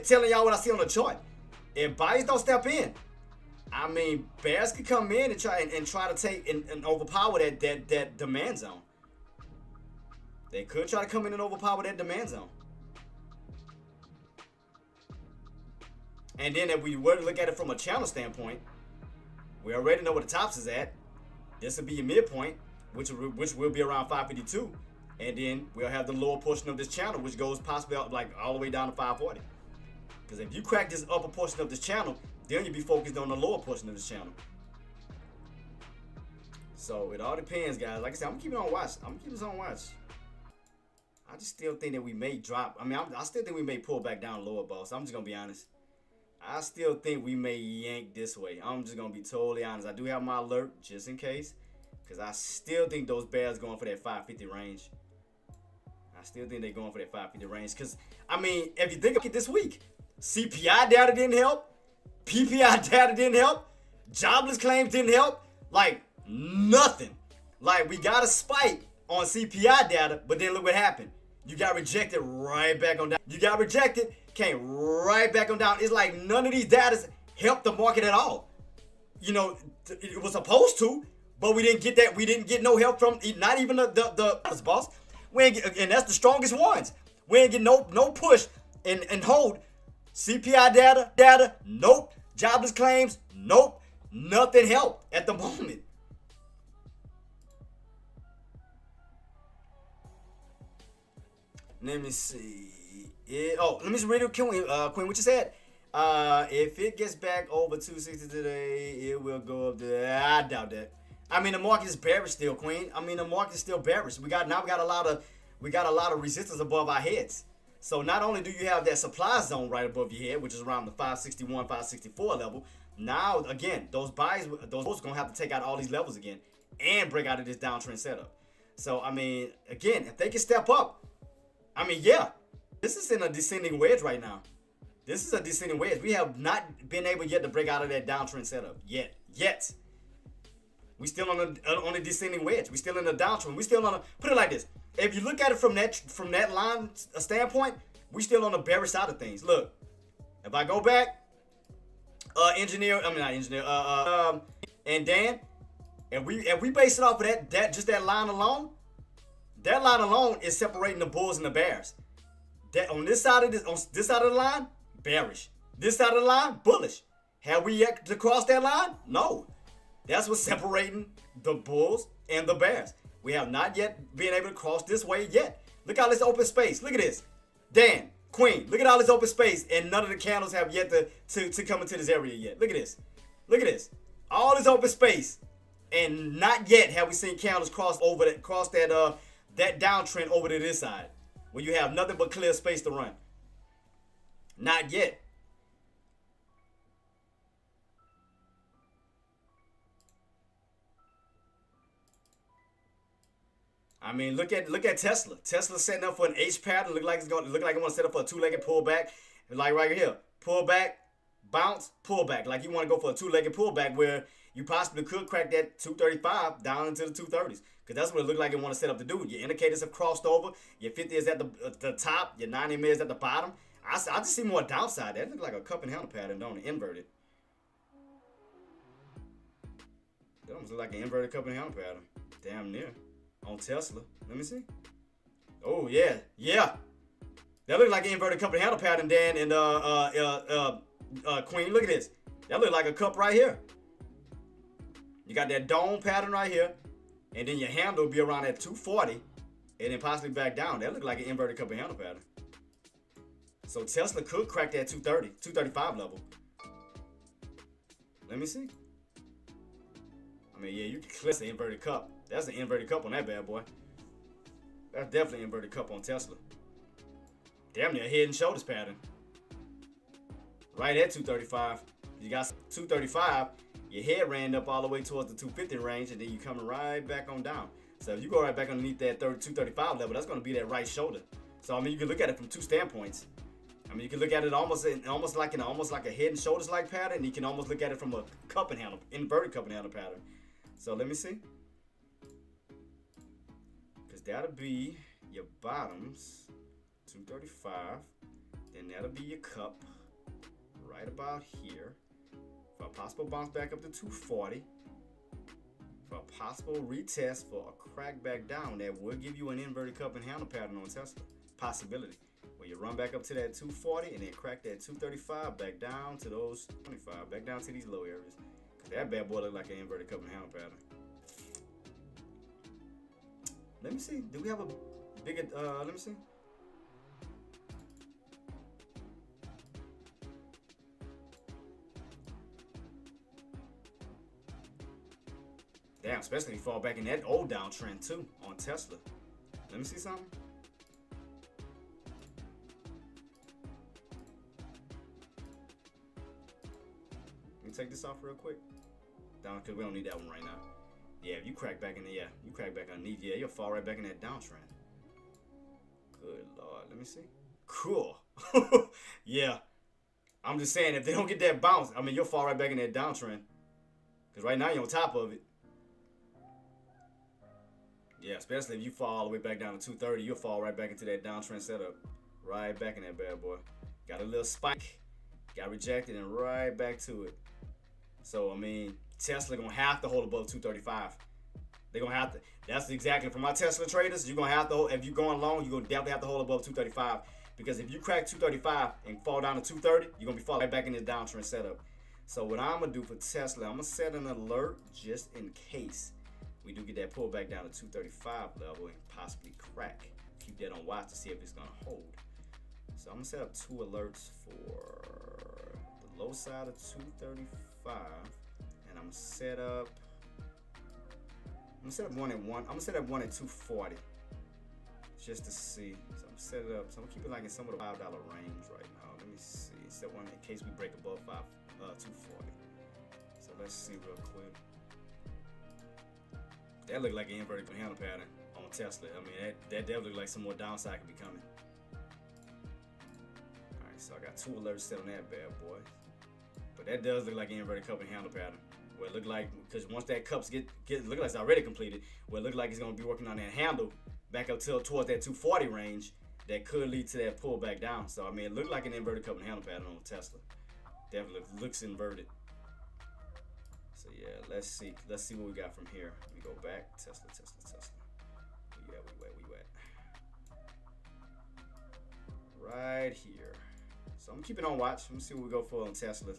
telling y'all what I see on the chart. If buyers don't step in, I mean, bears could come in and try to take and overpower that demand zone. They could try to come in and overpower that demand zone. And then if we were to look at it from a channel standpoint, we already know where the tops is at. This will be your midpoint, which will be around 552. And then we'll have the lower portion of this channel, which goes possibly like all the way down to 540. Because if you crack this upper portion of this channel, then you'll be focused on the lower portion of this channel. So it all depends, guys. Like I said, I'm keeping on watch. I just still think that we may drop. I mean, I still think we may pull back down lower, boss. I'm just going to be honest. I still think we may yank this way. I'm just going to be totally honest. I do have my alert just in case. Because I still think those bears going for that 550 range. I still think they're going for that 550 range. Because, I mean, if you think of it this week, CPI data didn't help. PPI data didn't help. Jobless claims didn't help. Like, nothing. Like, we got a spike on CPI data, but then look what happened. You got rejected right back on down. You got rejected, came right back on down. It's like none of these data helped the market at all. You know, it was supposed to, but we didn't get that. We didn't get no help from not even the boss. We ain't get, and that's the strongest ones. We ain't get no push and hold. CPI data, nope. Jobless claims, nope. Nothing helped at the moment. Let me see. Let me just read it, Queen, what you said. If it gets back over 260 today, it will go up there. I doubt that. I mean, the market is bearish still, Queen. I mean, the market is still bearish. We got a lot of resistance above our heads. So not only do you have that supply zone right above your head, which is around the 561, 564 level. Now, again, those bulls are gonna have to take out all these levels again and break out of this downtrend setup. So I mean, again, if they can step up, I mean, yeah, this is in a descending wedge right now. This is a descending wedge. We have not been able yet to break out of that downtrend setup yet. We still on a descending wedge. We still in a downtrend. We still on a, put it like this. If you look at it from that line standpoint, we still on the bearish side of things. Look, if I go back, and Dan, If we base it off of that line alone, that line alone is separating the bulls and the bears. That on this side of the line, bearish. This side of the line, bullish. Have we yet to cross that line? No. That's what's separating the bulls and the bears. We have not yet been able to cross this way yet. Look at all this open space. Look at this. Dan, Queen, look at all this open space, and none of the candles have yet to come into this area yet. Look at this. Look at this. All this open space, and not yet have we seen candles cross that downtrend over to this side, where you have nothing but clear space to run. Not yet. I mean, look at Tesla. Tesla setting up for an H pattern. Look like it want to set up for a two-legged pullback, like right here. Pullback, bounce, pullback. Like you want to go for a two-legged pullback where you possibly could crack that 235 down into the 230s. Because that's what it looked like it want to set up to do. Your indicators have crossed over. Your 50 is at the top. Your 90 is at the bottom. I just see more downside. That looks like a cup and handle pattern, don't it? Inverted. That almost look like an inverted cup and handle pattern. Damn near. On Tesla. Let me see. Oh, yeah. Yeah. That look like an inverted cup and handle pattern, Dan, and Queen. Look at this. That look like a cup right here. You got that dome pattern right here. And then your handle will be around at 240. And then possibly back down. That look like an inverted cup and handle pattern. So Tesla could crack that 230, 235 level. Let me see. I mean, yeah, you can click the inverted cup. That's an inverted cup on that bad boy. That's definitely an inverted cup on Tesla. Damn near head and shoulders pattern. Right at 235. You got 235. Your head ran up all the way towards the 250 range, and then you coming right back on down. So if you go right back underneath that 235 level, that's going to be that right shoulder. So I mean, you can look at it from two standpoints. I mean, you can look at it almost like a head and shoulders like pattern. And you can almost look at it from a cup and handle, inverted cup and handle pattern. So let me see. Because that'll be your bottoms, 235. Then that'll be your cup right about here. For a possible bounce back up to 240. For a possible retest for a crack back down, that will give you an inverted cup and handle pattern on Tesla. Possibility. Where you run back up to that 240 and then crack that 235 back down to those 25, back down to these low areas. That bad boy look like an inverted cup and handle pattern. Let me see. Do we have a bigger? Let me see. Damn, especially if you fall back in that old downtrend too on Tesla. Let me see something. Let me take this off real quick. Down, because we don't need that one right now. Yeah, if you crack back in the, you crack back underneath, yeah, you'll fall right back in that downtrend. Good Lord, let me see. Cool. Yeah. I'm just saying, if they don't get that bounce, I mean, you'll fall right back in that downtrend. Because right now you're on top of it. Yeah, especially if you fall all the way back down to 230, you'll fall right back into that downtrend setup. Right back in that bad boy. Got a little spike. Got rejected and right back to it. So, I mean, Tesla going to have to hold above 235. They're going to have to. That's exactly, for my Tesla traders, you're going to have to, if you're going long, you're going to definitely have to hold above 235. Because if you crack 235 and fall down to 230, you're going to be falling right back in this downtrend setup. So what I'm going to do for Tesla, I'm going to set an alert just in case we do get that pullback down to 235 level and possibly crack. Keep that on watch to see if it's going to hold. So I'm going to set up two alerts for the low side of 235. And I'm going to set up one at 240. Just to see. So I'm gonna set it up. So I'm gonna keep it like in some of the $5 range right now. Let me see. Set one in case we break above 240. So let's see real quick. That looked like an inverted handle pattern on Tesla. I mean, that definitely looked like some more downside could be coming. Alright, so I got two alerts set on that bad boy. But that does look like an inverted cup and handle pattern. Where it look like, because once that cups look like it's already completed, where it look like it's gonna be working on that handle back up towards that 240 range, that could lead to that pullback down. So I mean, it looked like an inverted cup and handle pattern on Tesla. Definitely looks inverted. So yeah, let's see what we got from here. Let me go back. Tesla. Where we at? Right here. So I'm keeping on watch. Let me see what we go for on Tesla.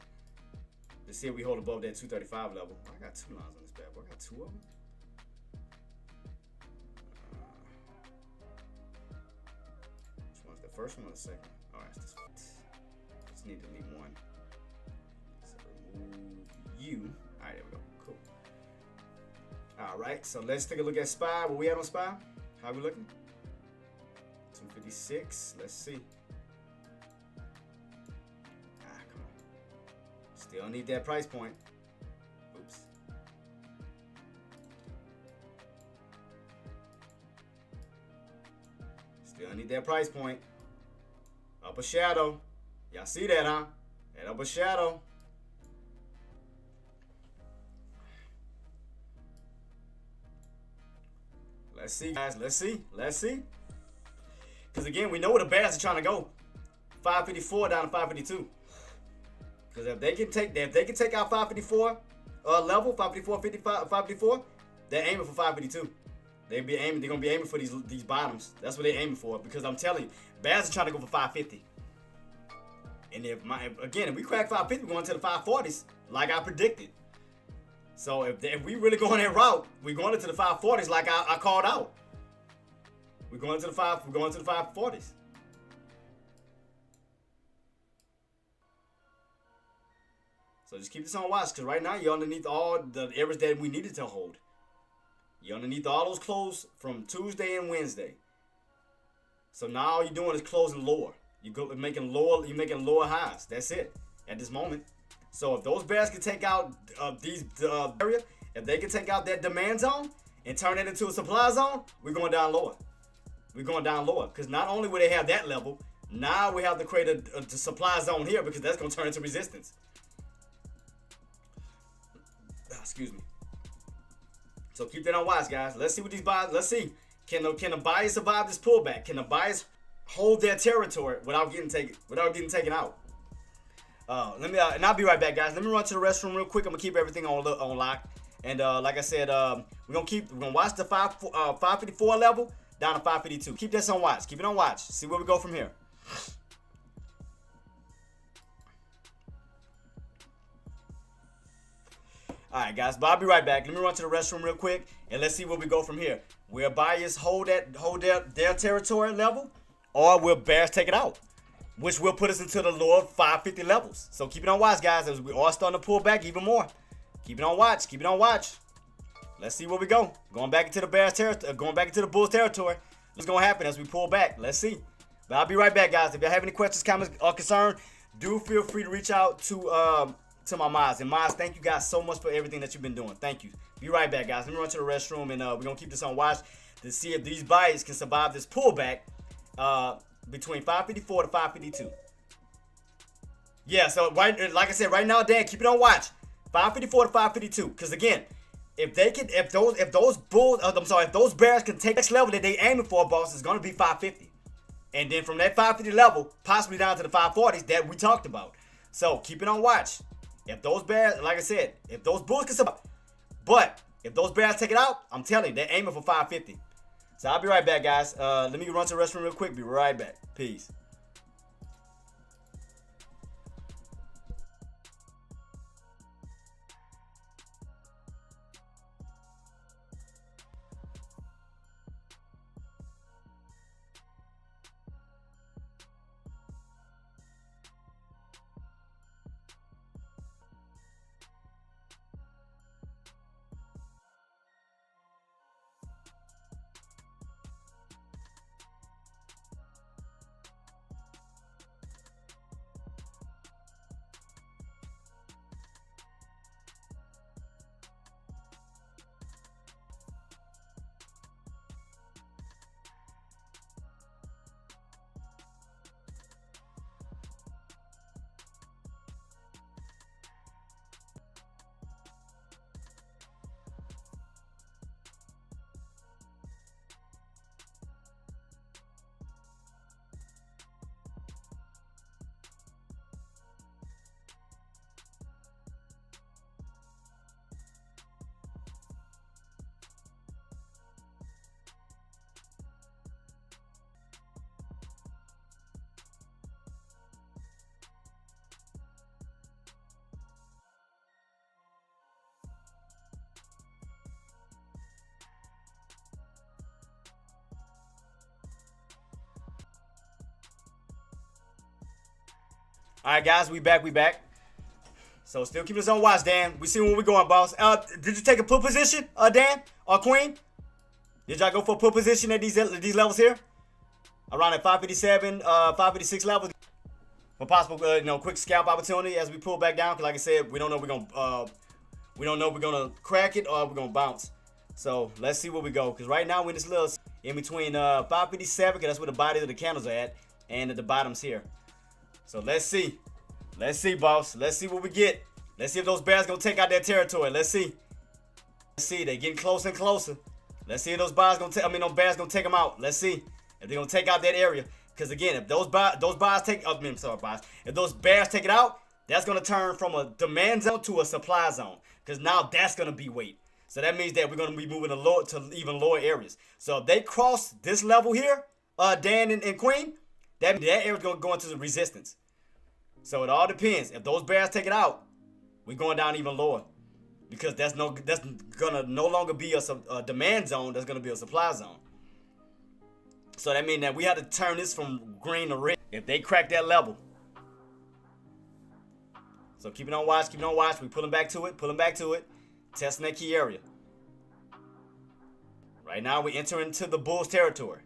Let's see if we hold above that 235 level. I got 2 lines on this bad boy. I got 2 of them. Which one's the first one or the second? All right, this one. Just need to leave one. So remove you. All right, there we go. Cool. All right, so let's take a look at SPY. Where we at on SPY? How we looking? 256. Let's see. Come on. Still need that price point. Oops. Still need that price point. Upper shadow. Y'all see that, huh? That upper shadow. Let's see, guys. Let's see. Because again, we know where the bears are trying to go. 554 down to 552. Because if they can take out 554 level, 554, 55, 554, they're aiming for 552. They're gonna be aiming for these bottoms. That's what they're aiming for. Because I'm telling you, bears are trying to go for 550. And if we crack 550, we're going to the 540s, like I predicted. So if we really going that route, we're going into the 540s like I called out. We're going to the 540s. So just keep this on watch, because right now you're underneath all the areas that we needed to hold. You're underneath all those close from Tuesday and Wednesday. So now all you're doing is closing lower. You're making lower highs. That's it at this moment. So if those bears can take out these area, if they can take out that demand zone and turn it into a supply zone, we're going down lower. We're going down lower, because not only will they have that level, now we have to create a supply zone here, because that's going to turn into resistance. Excuse me. So keep that on watch, guys. Let's see what these buyers. Let's see. Can the buyers survive this pullback? Can the buyers hold their territory without getting taken out? And I'll be right back, guys. Let me run to the restroom real quick. I'm gonna keep everything on lock. And like I said, we're gonna watch the 554 level down to 552. Keep this on watch. Keep it on watch. See where we go from here. All right, guys. But I'll be right back. Let me run to the restroom real quick, and let's see where we go from here. Will buyers hold their territory level, or will bears take it out? Which will put us into the lower 550 levels. So keep it on watch, guys, as we are starting to pull back even more. Keep it on watch. Keep it on watch. Let's see where we go. Going back into the bears territory, going back into the bulls territory. What's gonna happen as we pull back? Let's see. But I'll be right back, guys. If you have any questions, comments, or concern, do feel free to reach out to my mods. And mods, thank you guys so much for everything that you've been doing. Thank you. Be right back, guys. Let me run to the restroom, and we're gonna keep this on watch to see if these buyers can survive this pullback. Between 554 to 552. Yeah, so like I said, right now, Dan, keep it on watch. 554 to 552. Because again, if those bears can take next level that they aiming for, boss, it's gonna be 550. And then from that 550 level, possibly down to the 540s that we talked about. So keep it on watch. If those bears, like I said, if those bulls can survive, but if those bears take it out, I'm telling you, they're aiming for 550. So I'll be right back, guys. Let me run to the restroom real quick. Be right back. Peace. All right, guys, we back. So still keeping us on watch, Dan. We see where we going, boss. Did you take a put position, Dan or Queen? Did y'all go for a put position at these levels here? Around at 557, 556 levels. For possible, quick scalp opportunity as we pull back down. Cause like I said, we don't know if we're gonna crack it or we're gonna bounce. So let's see where we go. Cause right now we're in this little in between 557, cause that's where the body of the candles are at, and at the bottoms here. So let's see. Let's see, boss. Let's see what we get. Let's see if those bears gonna take out that territory. Let's see. Let's see. They're getting closer and closer. Let's see if those bears gonna take them out. Let's see if they're gonna take out that area. Because again, if those bears take, if those bears take it out, that's gonna turn from a demand zone to a supply zone. Because now that's gonna be weight. So that means that we're gonna be moving to even lower areas. So if they cross this level here, Dan and Queen, that area's gonna go into the resistance. So it all depends. If those bears take it out, we're going down even lower, because that's gonna no longer be a demand zone. That's gonna be a supply zone. So that means that we have to turn this from green to red if they crack that level. So keep it on watch. We pulling back to it, testing that key area. Right now we enter into the bulls territory.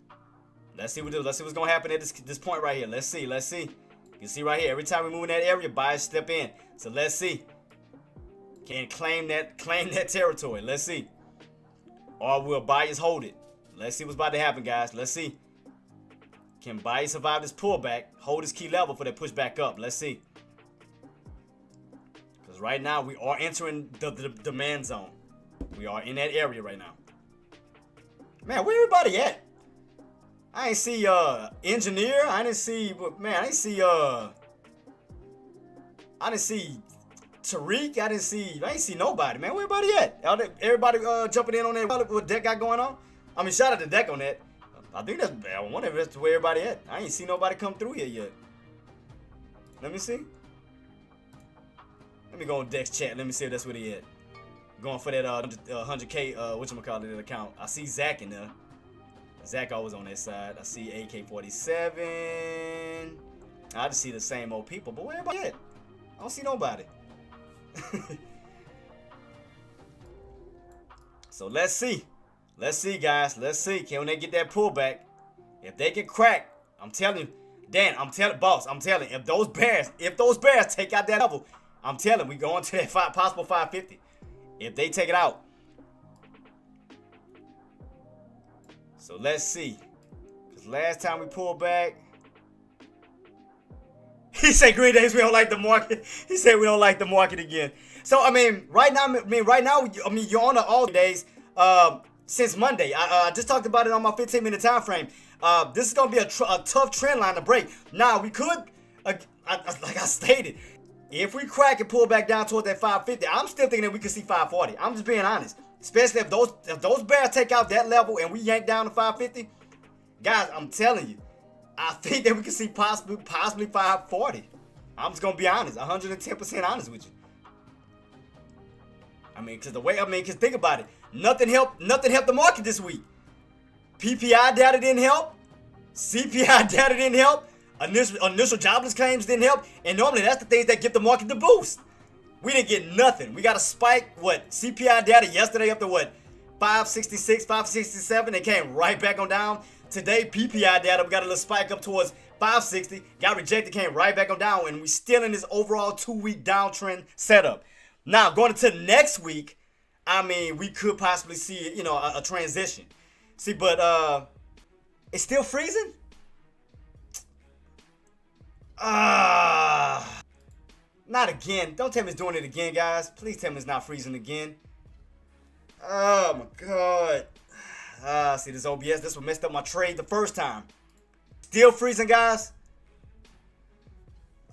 Let's see what's gonna happen at this point right here. Let's see. You can see right here, every time we move in that area, buyers step in. So let's see. Can claim that territory. Let's see. Or will buyers hold it? Let's see what's about to happen, guys. Let's see. Can buyers survive this pullback, hold this key level for that push back up? Let's see. Because right now we are entering the demand zone. We are in that area right now. Man, where everybody at? I ain't see engineer. I didn't see Tariq. I ain't see nobody, man. Where everybody at? Everybody jumping in on that what Deck got going on? I mean, shout out to Deck on that. I think that's bad. I wonder if that's where everybody at. I ain't see nobody come through here yet. Let me see. Let me go on Deck's chat. Let me see if that's where he at. Going for that 100K whatchamacallit account. I see Zach in there. Zach always on that side. I see AK-47. I just see the same old people. But where everybody at? I don't see nobody. So let's see. Let's see, guys. Let's see. Can they get that pullback? If they can crack, I'm telling you, Dan, boss, I'm telling you, if those bears take out that level, I'm telling you, we going to that possible 550. If they take it out. So let's see. Because last time we pulled back, he said Green Days, we don't like the market. He said we don't like the market again. So I mean, right now, you're on the all days since Monday. I just talked about it on my 15-minute time frame. This is gonna be a tough trend line to break. Now we could, like I stated, if we crack and pull back down towards that 550, I'm still thinking that we could see 540. I'm just being honest. Especially if those bears take out that level and we yank down to 550, guys, I'm telling you, I think that we can see possibly 540. I'm just gonna be honest, 110% honest with you. Because think about it, nothing helped the market this week. PPI data didn't help, CPI data didn't help, initial jobless claims didn't help, and normally that's the things that give the market the boost. We didn't get nothing. We got a spike, CPI data yesterday up to 566, 567. It came right back on down. Today, PPI data, we got a little spike up towards 560. Got rejected, came right back on down. And we still in this overall 2-week downtrend setup. Now, going into next week, we could possibly see, a transition. See, but it's still freezing? Not again. Don't tell me it's doing it again, guys. Please tell me it's not freezing again. Oh, my God. See, this OBS, this one messed up my trade the first time. Still freezing, guys.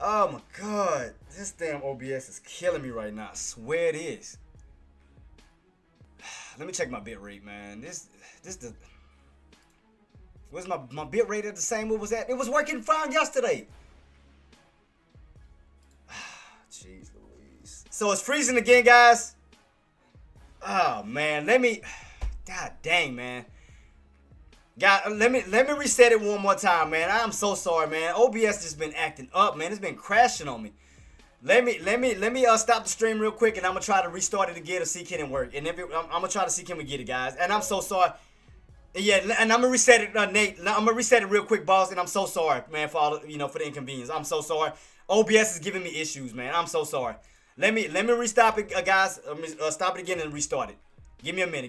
Oh, my God. This damn OBS is killing me right now. I swear it is. Let me check my bit rate, man. Was my bit rate at the same it was at? It was working fine yesterday. Jeez Louise. So it's freezing again, guys. Oh, man. God dang, man. God, let me reset it one more time, man. I'm so sorry, man. OBS just been acting up, man. It's been crashing on me. Let me stop the stream real quick, and I'm gonna try to restart it again to see can it work. And if I'm gonna try to see can we get it, guys. And I'm so sorry. Yeah, and I'm gonna reset it, Nate. I'm gonna reset it real quick, boss. And I'm so sorry, man, for all for the inconvenience. I'm so sorry. OBS is giving me issues, man. I'm so sorry. Let me restop it, guys. Stop it again and restart it. Give me a minute.